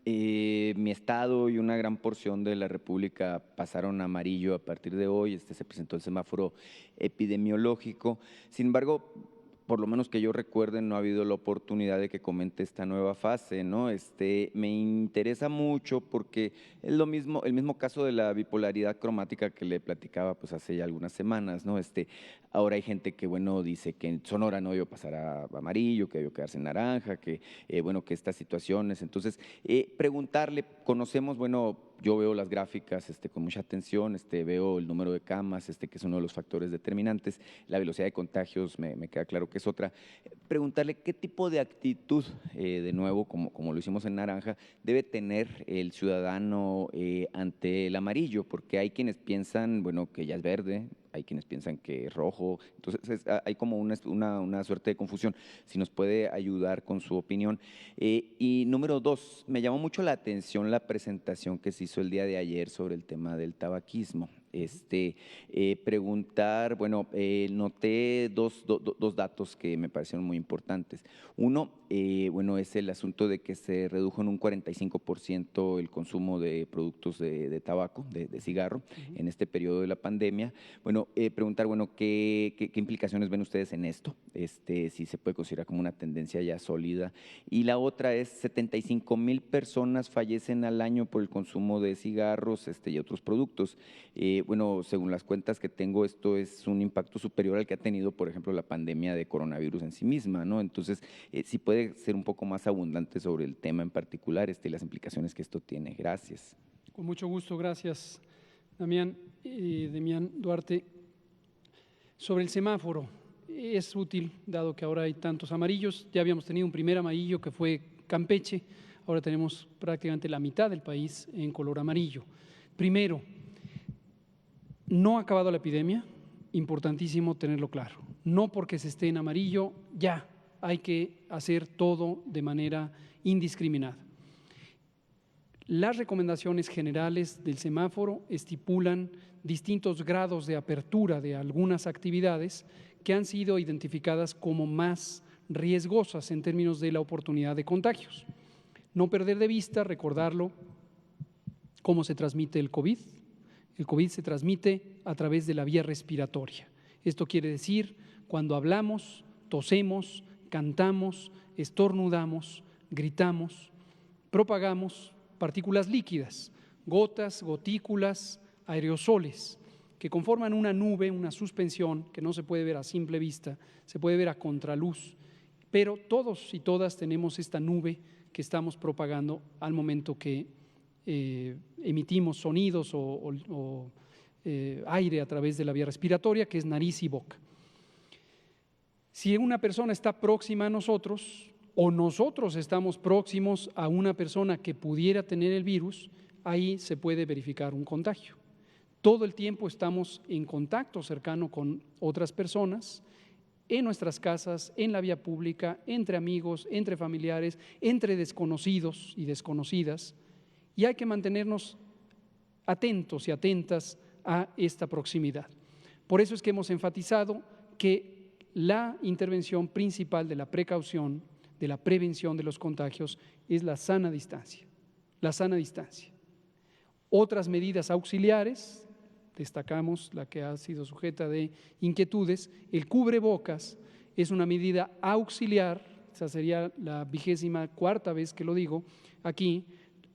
Mi estado y una gran porción de la República pasaron a amarillo a partir de hoy. Se presentó el semáforo epidemiológico. Sin embargo, por lo menos que yo recuerde, no ha habido la oportunidad de que comente esta nueva fase, ¿no? Me interesa mucho porque es el mismo caso de la bipolaridad cromática que le platicaba pues hace ya algunas semanas, ¿no? Ahora hay gente que, bueno, dice que en Sonora no debió pasar a amarillo, que debió quedarse en naranja, que, bueno, que estas situaciones. Entonces, preguntarle, conocemos, bueno, yo veo las gráficas con mucha atención, veo el número de camas, que es uno de los factores determinantes, la velocidad de contagios me queda claro que es otra. Preguntarle qué tipo de actitud, de nuevo, como lo hicimos en naranja, debe tener el ciudadano ante el amarillo, porque hay quienes piensan, bueno, que ya es verde, hay quienes piensan que es rojo, entonces hay como una suerte de confusión. Si nos puede ayudar con su opinión. Y número 2, me llamó mucho la atención la presentación que se hizo el día de ayer sobre el tema del tabaquismo. Preguntar, bueno, noté dos datos que me parecieron muy importantes. Uno, bueno, es el asunto de que se redujo en un 45% el consumo de productos de tabaco, de cigarro, en este periodo de la pandemia. Bueno, preguntar, bueno, ¿qué implicaciones ven ustedes en esto? Si se puede considerar como una tendencia ya sólida. Y la otra es 75,000 personas fallecen al año por el consumo de cigarros y otros productos. Bueno, según las cuentas que tengo, esto es un impacto superior al que ha tenido, por ejemplo, la pandemia de coronavirus en sí misma, ¿no? Entonces, si puede ser un poco más abundante sobre el tema en particular y las implicaciones que esto tiene. Gracias. Con mucho gusto, gracias, Demián Duarte. Sobre el semáforo, es útil, dado que ahora hay tantos amarillos. Ya habíamos tenido un primer amarillo que fue Campeche, ahora tenemos prácticamente la mitad del país en color amarillo. Primero, no ha acabado la epidemia, importantísimo tenerlo claro. No porque se esté en amarillo, ya hay que hacer todo de manera indiscriminada. Las recomendaciones generales del semáforo estipulan distintos grados de apertura de algunas actividades que han sido identificadas como más riesgosas en términos de la oportunidad de contagios. No perder de vista, recordarlo, cómo se transmite el COVID. El COVID se transmite a través de la vía respiratoria. Esto quiere decir cuando hablamos, tosemos, cantamos, estornudamos, gritamos, propagamos partículas líquidas, gotas, gotículas, aerosoles, que conforman una nube, una suspensión que no se puede ver a simple vista, se puede ver a contraluz, pero todos y todas tenemos esta nube que estamos propagando al momento que emitimos sonidos o aire a través de la vía respiratoria, que es nariz y boca. Si una persona está próxima a nosotros o nosotros estamos próximos a una persona que pudiera tener el virus, ahí se puede verificar un contagio. Todo el tiempo estamos en contacto cercano con otras personas, en nuestras casas, en la vía pública, entre amigos, entre familiares, entre desconocidos y desconocidas, y hay que mantenernos atentos y atentas a esta proximidad. Por eso es que hemos enfatizado que la intervención principal de la precaución, de la prevención de los contagios, es la sana distancia. La sana distancia. Otras medidas auxiliares, destacamos la que ha sido sujeta de inquietudes, el cubrebocas es una medida auxiliar, esa sería la 24ª vez que lo digo aquí,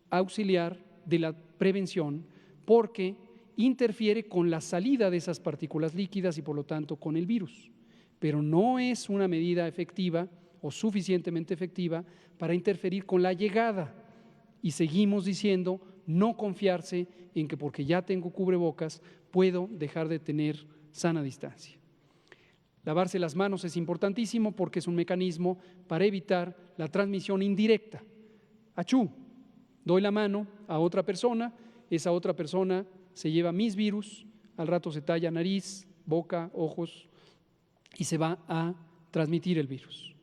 auxiliar de la prevención, porque interfiere con la salida de esas partículas líquidas y por lo tanto con el virus, pero no es una medida efectiva o suficientemente efectiva para interferir con la llegada, y seguimos diciendo no confiarse en que porque ya tengo cubrebocas puedo dejar de tener sana distancia. Lavarse las manos es importantísimo porque es un mecanismo para evitar la transmisión indirecta. Achú, doy la mano a otra persona, esa otra persona se lleva mis virus, al rato se talla nariz, boca, ojos y se va a transmitir el virus.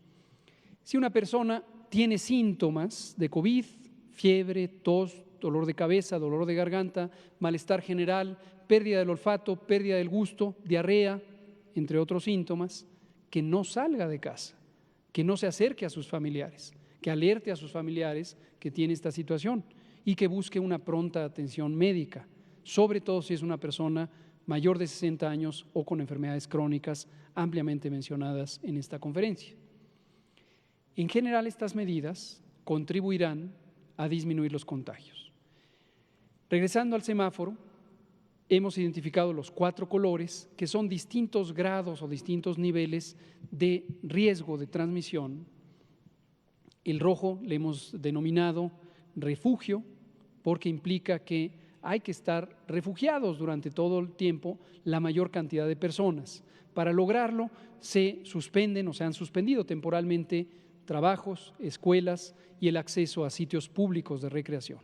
Si una persona tiene síntomas de COVID, fiebre, tos, dolor de cabeza, dolor de garganta, malestar general, pérdida del olfato, pérdida del gusto, diarrea, entre otros síntomas, que no salga de casa, que no se acerque a sus familiares, que alerte a sus familiares que tiene esta situación y que busque una pronta atención médica, sobre todo si es una persona mayor de 60 años o con enfermedades crónicas ampliamente mencionadas en esta conferencia. En general, estas medidas contribuirán a disminuir los contagios. Regresando al semáforo, hemos identificado los 4 colores que son distintos grados o distintos niveles de riesgo de transmisión. El rojo le hemos denominado refugio porque implica que hay que estar refugiados durante todo el tiempo la mayor cantidad de personas. Para lograrlo se suspenden o se han suspendido temporalmente trabajos, escuelas y el acceso a sitios públicos de recreación.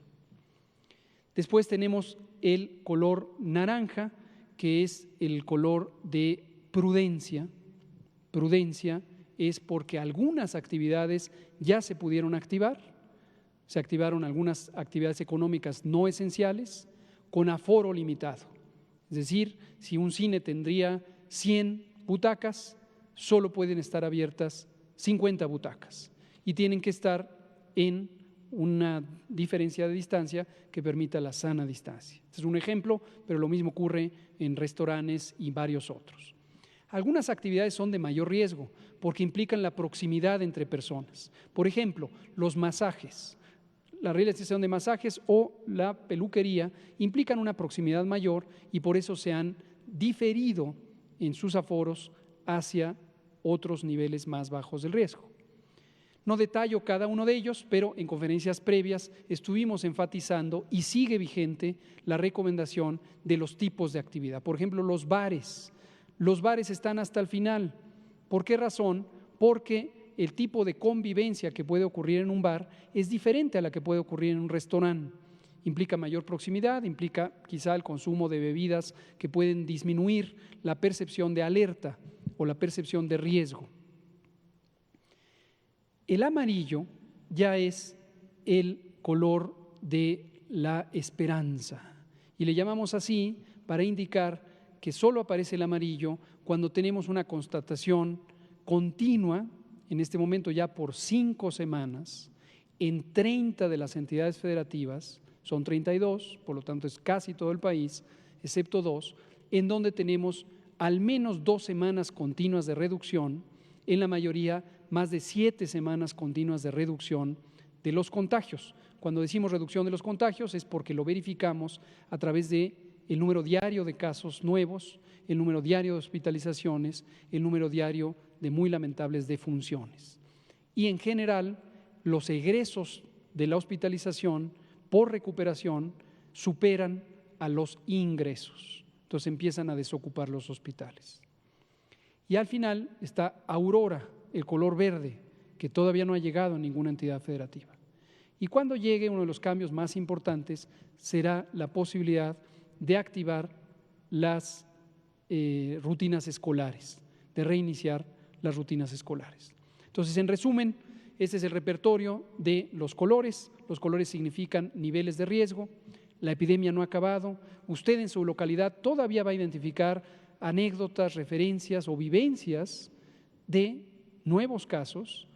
Después tenemos el color naranja, que es el color de prudencia. Prudencia es porque algunas actividades ya se pudieron activar. Se activaron algunas actividades económicas no esenciales con aforo limitado. Es decir, si un cine tendría 100 butacas, solo pueden estar abiertas 50 butacas y tienen que estar en una diferencia de distancia que permita la sana distancia. Este es un ejemplo, pero lo mismo ocurre en restaurantes y varios otros. Algunas actividades son de mayor riesgo porque implican la proximidad entre personas. Por ejemplo, los masajes, la realización de masajes o la peluquería implican una proximidad mayor y por eso se han diferido en sus aforos hacia otros niveles más bajos del riesgo. No detallo cada uno de ellos, pero en conferencias previas estuvimos enfatizando y sigue vigente la recomendación de los tipos de actividad. Por ejemplo, los bares. Los bares están hasta el final. ¿Por qué razón? Porque el tipo de convivencia que puede ocurrir en un bar es diferente a la que puede ocurrir en un restaurante. Implica mayor proximidad, implica quizá el consumo de bebidas que pueden disminuir la percepción de alerta o la percepción de riesgo. El amarillo ya es el color de la esperanza y le llamamos así para indicar que solo aparece el amarillo cuando tenemos una constatación continua, en este momento ya por 5 semanas, en 30 de las entidades federativas, son 32, por lo tanto es casi todo el país, excepto 2, en donde tenemos al menos 2 semanas continuas de reducción, en la mayoría más de 7 semanas continuas de reducción de los contagios. Cuando decimos reducción de los contagios es porque lo verificamos a través de el número diario de casos nuevos, el número diario de hospitalizaciones, el número diario de muy lamentables defunciones. Y en general, los egresos de la hospitalización por recuperación superan a los ingresos. Entonces empiezan a desocupar los hospitales. Y al final está Aurora, el color verde, que todavía no ha llegado a ninguna entidad federativa. Y cuando llegue, uno de los cambios más importantes será la posibilidad de activar las rutinas escolares, de reiniciar las rutinas escolares. Entonces, en resumen, este es el repertorio de los colores. Los colores significan niveles de riesgo. La epidemia no ha acabado. Usted en su localidad todavía va a identificar anécdotas, referencias o vivencias de nuevos casos,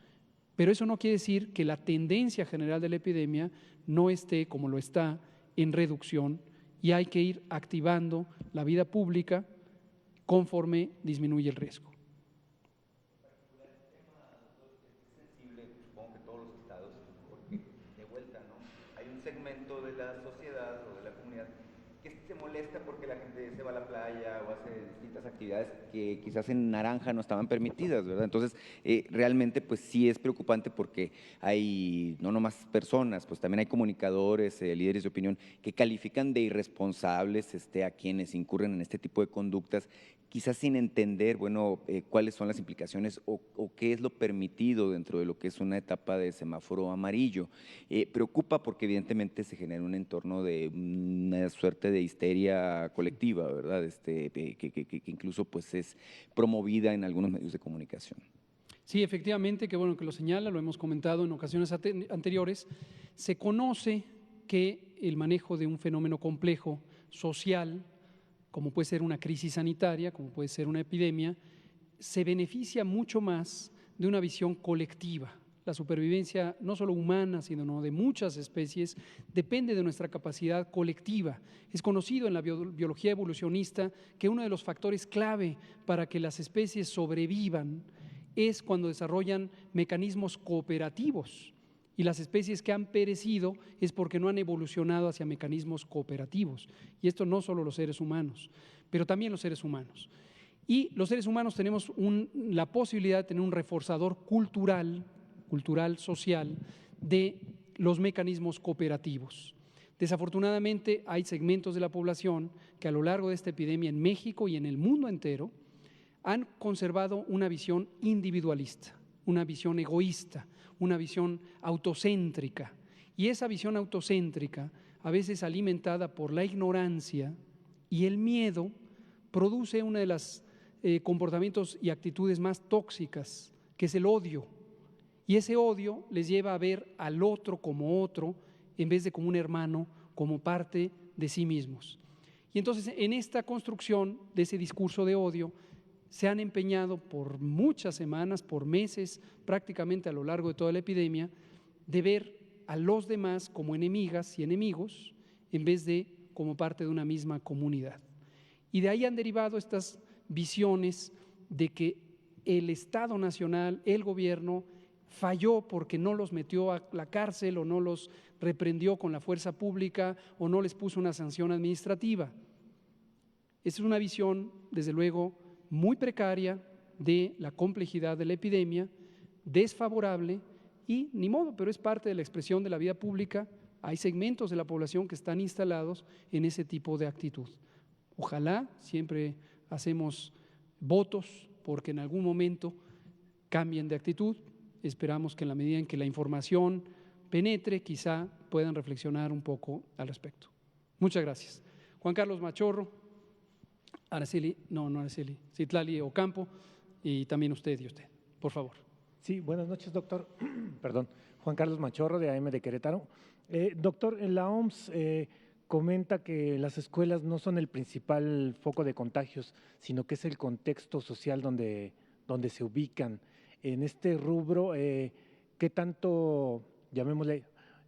pero eso no quiere decir que la tendencia general de la epidemia no esté, como lo está, en reducción, y hay que ir activando la vida pública conforme disminuye el riesgo. Supongo que todos los estados, porque de vuelta, ¿no? Hay un segmento de la sociedad o de la comunidad que se molesta porque la gente se va a la playa o hace distintas actividades que quizás en naranja no estaban permitidas, ¿verdad? Entonces, realmente, pues sí es preocupante porque hay no nomás personas, pues también hay comunicadores, líderes de opinión que califican de irresponsables a quienes incurren en este tipo de conductas, quizás sin entender, bueno, cuáles son las implicaciones o qué es lo permitido dentro de lo que es una etapa de semáforo amarillo. Preocupa porque evidentemente se genera un entorno de una suerte de histeria colectiva, ¿verdad? Que incluso pues es promovida en algunos medios de comunicación. Sí, efectivamente, qué bueno que lo señala, lo hemos comentado en ocasiones anteriores. Se conoce que el manejo de un fenómeno complejo social, como puede ser una crisis sanitaria, como puede ser una epidemia, se beneficia mucho más de una visión colectiva. La supervivencia no solo humana, sino de muchas especies, depende de nuestra capacidad colectiva. Es conocido en la biología evolucionista que uno de los factores clave para que las especies sobrevivan es cuando desarrollan mecanismos cooperativos. Y las especies que han perecido es porque no han evolucionado hacia mecanismos cooperativos. Y esto no solo los seres humanos, pero también los seres humanos. Y los seres humanos tenemos la posibilidad de tener un reforzador cultural, social, de los mecanismos cooperativos. Desafortunadamente, hay segmentos de la población que a lo largo de esta epidemia en México y en el mundo entero han conservado una visión individualista, una visión egoísta, una visión autocéntrica. Y esa visión autocéntrica, a veces alimentada por la ignorancia y el miedo, produce uno de los comportamientos y actitudes más tóxicas, que es el odio. Y ese odio les lleva a ver al otro como otro, en vez de como un hermano, como parte de sí mismos. Y entonces, en esta construcción de ese discurso de odio, se han empeñado por muchas semanas, por meses, prácticamente a lo largo de toda la epidemia, de ver a los demás como enemigas y enemigos, en vez de como parte de una misma comunidad. Y de ahí han derivado estas visiones de que el Estado Nacional, el gobierno, falló porque no los metió a la cárcel o no los reprendió con la fuerza pública o no les puso una sanción administrativa. Esa es una visión, desde luego, muy precaria de la complejidad de la epidemia, desfavorable y ni modo, pero es parte de la expresión de la vida pública. Hay segmentos de la población que están instalados en ese tipo de actitud. Ojalá, siempre hacemos votos porque en algún momento cambien de actitud. Esperamos que en la medida en que la información penetre, quizá puedan reflexionar un poco al respecto. Muchas gracias. Juan Carlos Machorro, Citlali Ocampo y también usted, por favor. Sí, buenas noches, doctor. Perdón, Juan Carlos Machorro de AM de Querétaro. Doctor, en la OMS comenta que las escuelas no son el principal foco de contagios, sino que es el contexto social donde se ubican. En este rubro, ¿qué tanto, llamémosle,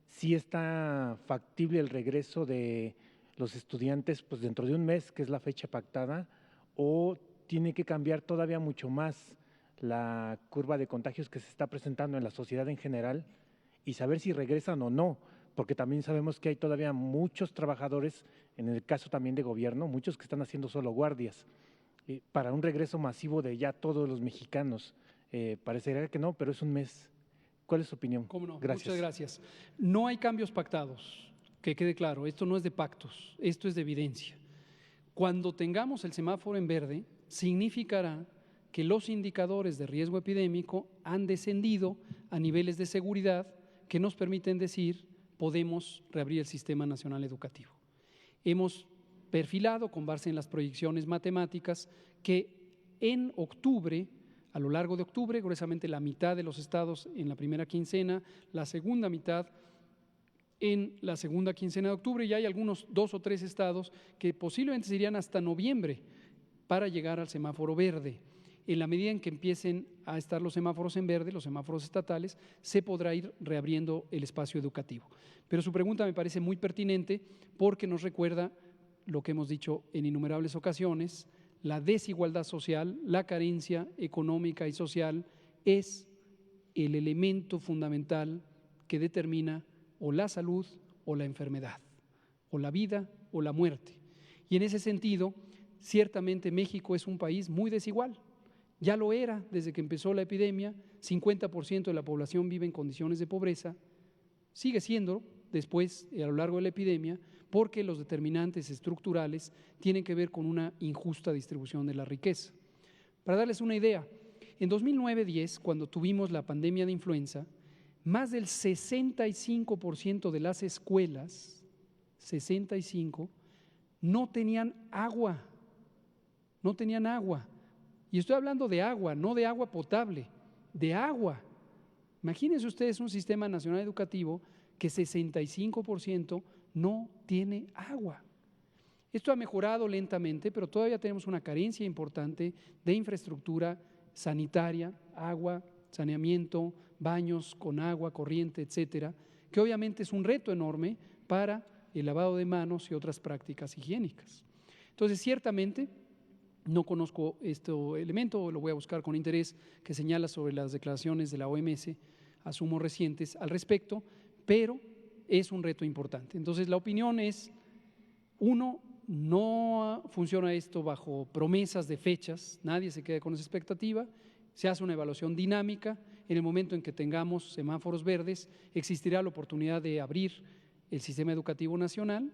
si está factible el regreso de los estudiantes pues dentro de un mes, que es la fecha pactada, o tiene que cambiar todavía mucho más la curva de contagios que se está presentando en la sociedad en general y saber si regresan o no, porque también sabemos que hay todavía muchos trabajadores, en el caso también de gobierno, muchos que están haciendo solo guardias, para un regreso masivo de ya todos los mexicanos. Parecería que no, pero es un mes. ¿Cuál es su opinión? ¿Cómo no? Gracias. Muchas gracias. No hay cambios pactados, que quede claro, esto no es de pactos, esto es de evidencia. Cuando tengamos el semáforo en verde, significará que los indicadores de riesgo epidémico han descendido a niveles de seguridad que nos permiten decir podemos reabrir el Sistema Nacional Educativo. Hemos perfilado con base en las proyecciones matemáticas que en octubre, a lo largo de octubre, gruesamente la mitad de los estados en la primera quincena, la segunda mitad en la segunda quincena de octubre, y hay algunos 2 o 3 estados que posiblemente se irían hasta noviembre para llegar al semáforo verde. En la medida en que empiecen a estar los semáforos en verde, los semáforos estatales, se podrá ir reabriendo el espacio educativo. Pero su pregunta me parece muy pertinente porque nos recuerda lo que hemos dicho en innumerables ocasiones: la desigualdad social, la carencia económica y social es el elemento fundamental que determina o la salud o la enfermedad, o la vida o la muerte. Y en ese sentido, ciertamente México es un país muy desigual. Ya lo era desde que empezó la epidemia, 50% de la población vive en condiciones de pobreza, sigue siendo después, a lo largo de la epidemia, porque los determinantes estructurales tienen que ver con una injusta distribución de la riqueza. Para darles una idea, en 2009-10, cuando tuvimos la pandemia de influenza, más del 65% de las escuelas, 65%, no tenían agua, Y estoy hablando de agua, no de agua potable, de agua. Imagínense ustedes un sistema nacional educativo que 65% no tiene agua. Esto ha mejorado lentamente, pero todavía tenemos una carencia importante de infraestructura sanitaria, agua, saneamiento, baños con agua corriente, etcétera, que obviamente es un reto enorme para el lavado de manos y otras prácticas higiénicas. Entonces, ciertamente, no conozco este elemento, lo voy a buscar con interés, que señala sobre las declaraciones de la OMS, asumo recientes al respecto, pero es un reto importante. Entonces, la opinión es, uno, no funciona esto bajo promesas de fechas, nadie se queda con esa expectativa, se hace una evaluación dinámica. En el momento en que tengamos semáforos verdes, existirá la oportunidad de abrir el sistema educativo nacional,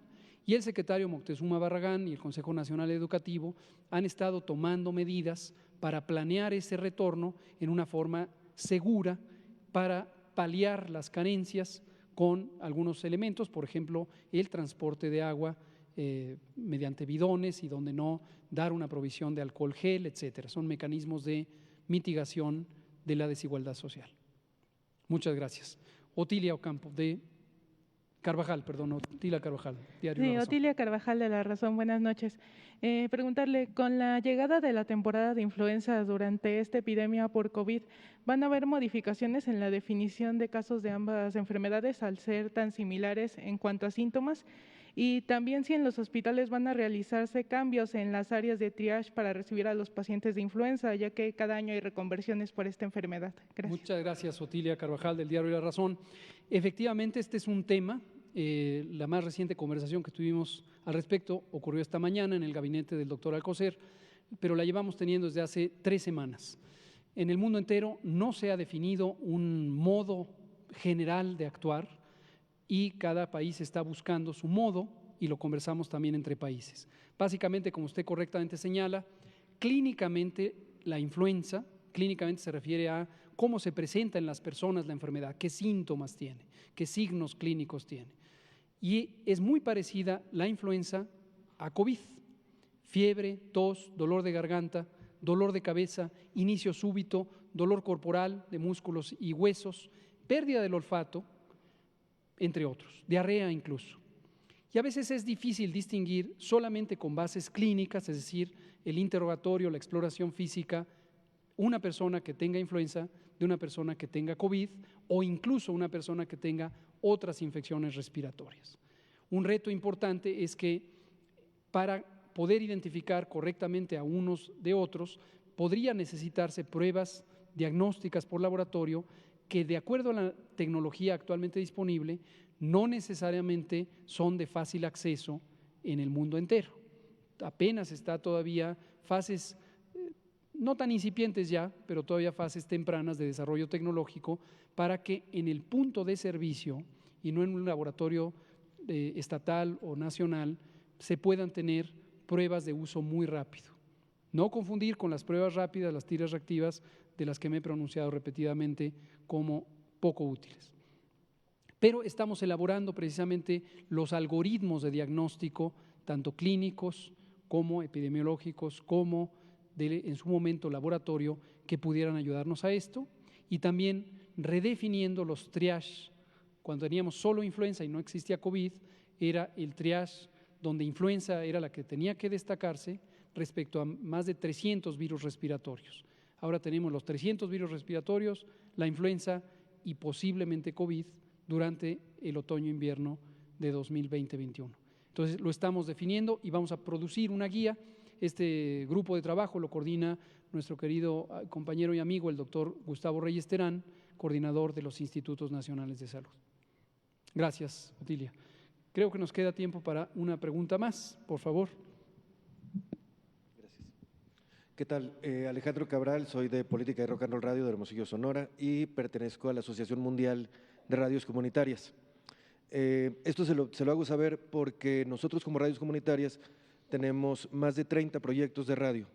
y el secretario Moctezuma Barragán y el Consejo Nacional Educativo han estado tomando medidas para planear ese retorno en una forma segura para paliar las carencias con algunos elementos, por ejemplo, el transporte de agua mediante bidones y donde no dar una provisión de alcohol gel, etcétera. Son mecanismos de mitigación de la desigualdad social. Muchas gracias. Otilia Ocampo de Carvajal, perdón, Otilia Carvajal, Diario La Razón. Otilia Carvajal de La Razón, buenas noches. Preguntarle, con la llegada de la temporada de influenza durante esta epidemia por COVID, ¿van a haber modificaciones en la definición de casos de ambas enfermedades al ser tan similares en cuanto a síntomas? Y también si en los hospitales van a realizarse cambios en las áreas de triage para recibir a los pacientes de influenza, ya que cada año hay reconversiones por esta enfermedad. Gracias. Muchas gracias, Otilia Carvajal del Diario La Razón. Efectivamente, este es un tema. La más reciente conversación que tuvimos al respecto ocurrió esta mañana en el gabinete del doctor Alcocer, pero la llevamos teniendo desde hace 3 semanas. En el mundo entero no se ha definido un modo general de actuar y cada país está buscando su modo y lo conversamos también entre países. Básicamente, como usted correctamente señala, clínicamente la influenza, clínicamente se refiere a cómo se presenta en las personas la enfermedad, qué síntomas tiene, qué signos clínicos tiene. Y es muy parecida la influenza a COVID: fiebre, tos, dolor de garganta, dolor de cabeza, inicio súbito, dolor corporal de músculos y huesos, pérdida del olfato, entre otros, diarrea incluso. Y a veces es difícil distinguir solamente con bases clínicas, es decir, el interrogatorio, la exploración física, una persona que tenga influenza de una persona que tenga COVID o incluso una persona que tenga otras infecciones respiratorias. Un reto importante es que para poder identificar correctamente a unos de otros, podría necesitarse pruebas diagnósticas por laboratorio que, de acuerdo a la tecnología actualmente disponible, no necesariamente son de fácil acceso en el mundo entero. Apenas está todavía fases no tan incipientes ya, pero todavía fases tempranas de desarrollo tecnológico para que en el punto de servicio y no en un laboratorio estatal o nacional se puedan tener pruebas de uso muy rápido. No confundir con las pruebas rápidas, las tiras reactivas, de las que me he pronunciado repetidamente como poco útiles. Pero estamos elaborando precisamente los algoritmos de diagnóstico, tanto clínicos como epidemiológicos, como en su momento laboratorio, que pudieran ayudarnos a esto, y también redefiniendo los triage. Cuando teníamos solo influenza y no existía COVID, era el triage donde influenza era la que tenía que destacarse respecto a más de 300 virus respiratorios. Ahora tenemos los 300 virus respiratorios, la influenza y posiblemente COVID durante el otoño-invierno de 2020-21. Entonces lo estamos definiendo y vamos a producir una guía. Este grupo de trabajo lo coordina nuestro querido compañero y amigo, el doctor Gustavo Reyes Terán, coordinador de los Institutos Nacionales de Salud. Gracias, Otilia. Creo que nos queda tiempo para una pregunta más, por favor. Gracias. ¿Qué tal? Alejandro Cabral, soy de Política de Rock and Roll Radio de Hermosillo, Sonora, y pertenezco a la Asociación Mundial de Radios Comunitarias. Esto se lo hago saber porque nosotros como radios comunitarias tenemos más de 30 proyectos de radio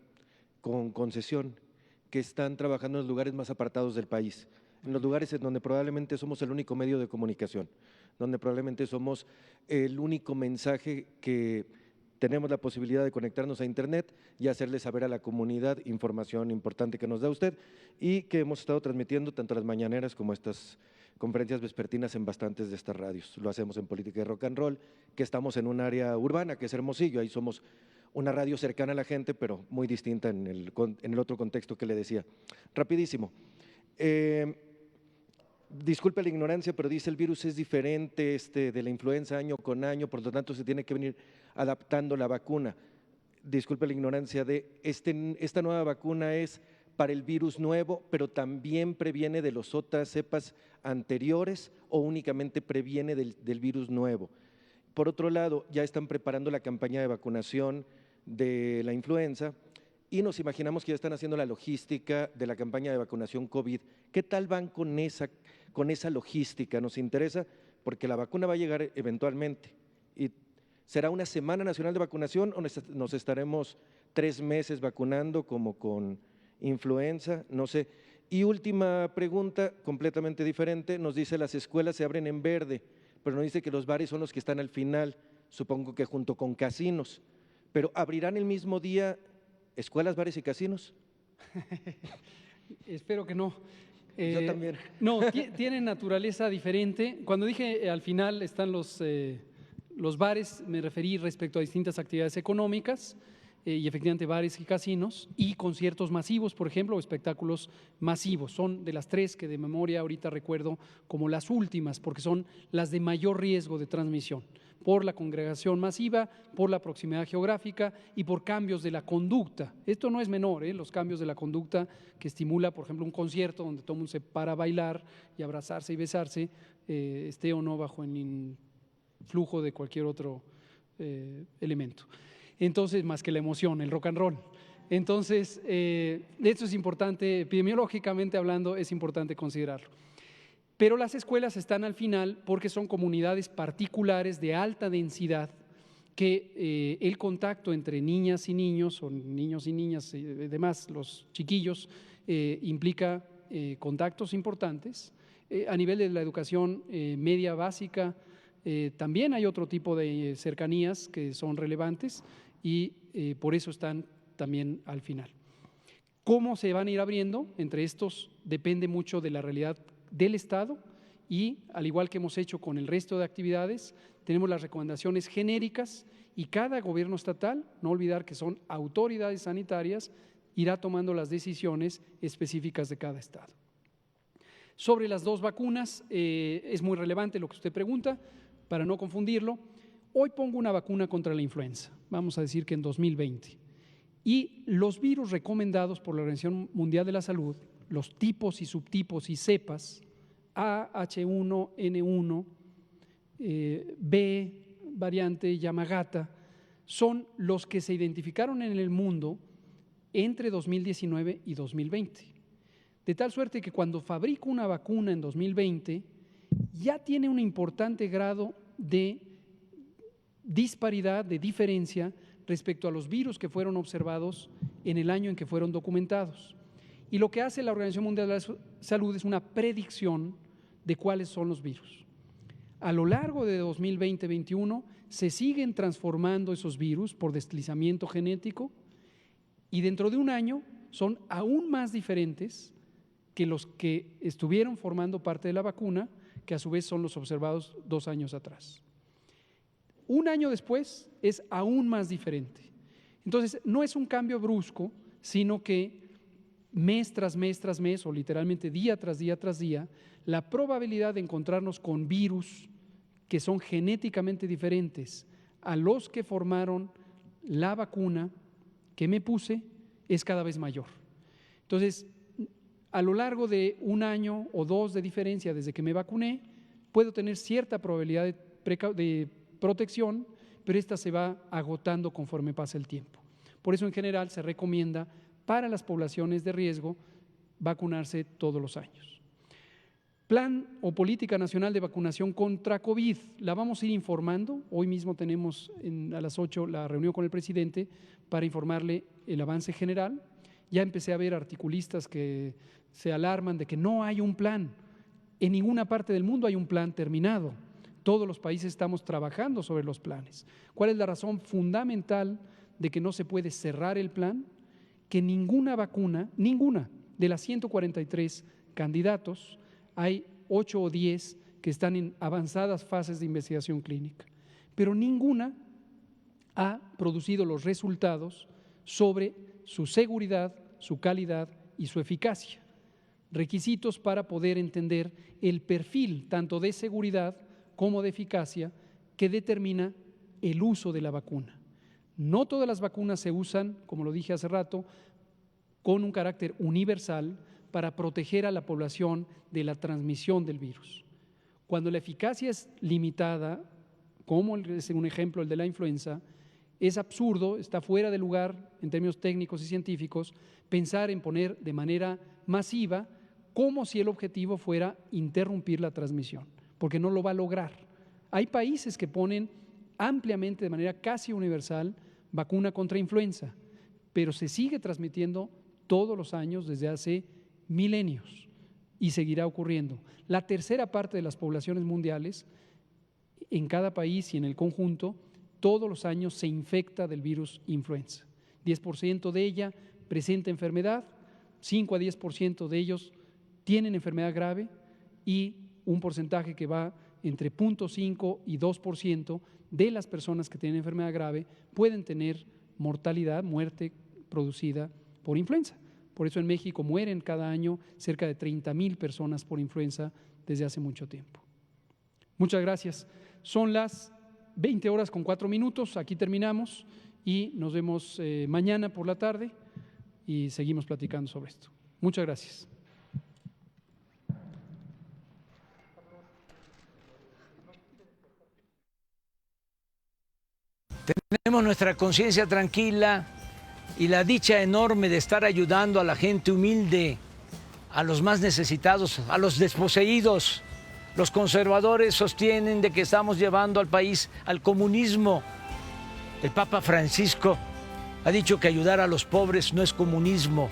con concesión que están trabajando en los lugares más apartados del país, en los lugares en donde probablemente somos el único medio de comunicación, donde probablemente somos el único mensaje que tenemos la posibilidad de conectarnos a Internet y hacerle saber a la comunidad información importante que nos da usted y que hemos estado transmitiendo tanto las mañaneras como estas conferencias vespertinas en bastantes de estas radios. Lo hacemos en Política de Rock and Roll, que estamos en un área urbana, que es Hermosillo, ahí somos una radio cercana a la gente, pero muy distinta en el otro contexto que le decía. Rapidísimo. Disculpe la ignorancia, pero dice el virus es diferente de la influenza año con año, por lo tanto se tiene que venir adaptando la vacuna. Disculpe la ignorancia esta nueva vacuna es para el virus nuevo, pero también previene de las otras cepas anteriores o únicamente previene del virus nuevo. Por otro lado, ya están preparando la campaña de vacunación de la influenza y nos imaginamos que ya están haciendo la logística de la campaña de vacunación COVID. ¿Qué tal van con esa logística? Nos interesa porque la vacuna va a llegar eventualmente. ¿Y será una semana nacional de vacunación o nos estaremos 3 meses vacunando como con influenza? No sé. Y última pregunta, completamente diferente, nos dice las escuelas se abren en verde, pero nos dice que los bares son los que están al final, supongo que junto con casinos. ¿Pero abrirán el mismo día escuelas, bares y casinos? Espero que no. Yo también. No, tienen naturaleza diferente. Cuando dije al final están los bares, me referí respecto a distintas actividades económicas y efectivamente bares y casinos y conciertos masivos, por ejemplo, o espectáculos masivos. Son de las 3 que de memoria ahorita recuerdo como las últimas, porque son las de mayor riesgo de transmisión, por la congregación masiva, por la proximidad geográfica y por cambios de la conducta. Esto no es menor, los cambios de la conducta que estimula, por ejemplo, un concierto donde todo el mundo se para a bailar y abrazarse y besarse, esté o no bajo el influjo de cualquier otro elemento. Entonces, más que la emoción, el rock and roll. Entonces, esto es importante, epidemiológicamente hablando, es importante considerarlo. Pero las escuelas están al final porque son comunidades particulares de alta densidad que el contacto entre niñas y niños, o niños y niñas, y demás, los chiquillos, implica contactos importantes. A nivel de la educación media básica, también hay otro tipo de cercanías que son relevantes y por eso están también al final. ¿Cómo se van a ir abriendo? Entre estos depende mucho de la realidad del Estado y, al igual que hemos hecho con el resto de actividades, tenemos las recomendaciones genéricas y cada gobierno estatal, no olvidar que son autoridades sanitarias, irá tomando las decisiones específicas de cada estado. Sobre las 2 vacunas, es muy relevante lo que usted pregunta, para no confundirlo. hoy pongo una vacuna contra la influenza, vamos a decir que en 2020, y los virus recomendados por la Organización Mundial de la Salud, los tipos y subtipos y cepas, A, H1, N1, B, variante Yamagata, son los que se identificaron en el mundo entre 2019 y 2020. De tal suerte que cuando fabrico una vacuna en 2020, ya tiene un importante grado de disparidad, de diferencia respecto a los virus que fueron observados en el año en que fueron documentados. Y lo que hace la Organización Mundial de la Salud es una predicción de cuáles son los virus. A lo largo de 2020-21 se siguen transformando esos virus por deslizamiento genético y dentro de un año son aún más diferentes que los que estuvieron formando parte de la vacuna, que a su vez son los observados 2 años atrás. Un año después es aún más diferente. Entonces, no es un cambio brusco, sino que mes tras mes tras mes, o literalmente día tras día tras día, la probabilidad de encontrarnos con virus que son genéticamente diferentes a los que formaron la vacuna que me puse es cada vez mayor. Entonces, a lo largo de 1 año o 2 de diferencia desde que me vacuné, puedo tener cierta probabilidad de protección, pero esta se va agotando conforme pasa el tiempo. Por eso, en general, se recomienda para las poblaciones de riesgo vacunarse todos los años. Plan o política nacional de vacunación contra COVID, la vamos a ir informando. Hoy mismo tenemos a las 8 la reunión con el presidente para informarle el avance general. Ya empecé a ver articulistas que se alarman de que no hay un plan. En ninguna parte del mundo hay un plan terminado. Todos los países estamos trabajando sobre los planes. ¿Cuál es la razón fundamental de que no se puede cerrar el plan? Que ninguna vacuna, ninguna de las 143 candidatos, hay 8 o 10 que están en avanzadas fases de investigación clínica, pero ninguna ha producido los resultados sobre su seguridad, su calidad y su eficacia. Requisitos para poder entender el perfil tanto de seguridad como de eficacia que determina el uso de la vacuna. No todas las vacunas se usan, como lo dije hace rato, con un carácter universal para proteger a la población de la transmisión del virus. Cuando la eficacia es limitada, como es un ejemplo el de la influenza, es absurdo, está fuera de lugar en términos técnicos y científicos, pensar en poner de manera masiva como si el objetivo fuera interrumpir la transmisión, porque no lo va a lograr. Hay países que ponen ampliamente, de manera casi universal, vacuna contra influenza, pero se sigue transmitiendo todos los años desde hace milenios y seguirá ocurriendo. La tercera parte de las poblaciones mundiales, en cada país y en el conjunto, todos los años se infecta del virus influenza. 10% de ella presenta enfermedad, 5 a 10% de ellos tienen enfermedad grave y un porcentaje que va entre 0.5 y 2% de las personas que tienen enfermedad grave pueden tener mortalidad, muerte producida por influenza. Por eso en México mueren cada año cerca de 30,000 personas por influenza desde hace mucho tiempo. Muchas gracias. Son las 20:04, aquí terminamos y nos vemos mañana por la tarde y seguimos platicando sobre esto. Muchas gracias. Tenemos nuestra conciencia tranquila y la dicha enorme de estar ayudando a la gente humilde, a los más necesitados, a los desposeídos. Los conservadores sostienen de que estamos llevando al país al comunismo. El Papa Francisco ha dicho que ayudar a los pobres no es comunismo,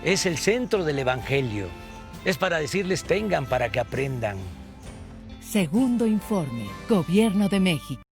es el centro del Evangelio. Es para decirles tengan para que aprendan. Segundo informe, Gobierno de México.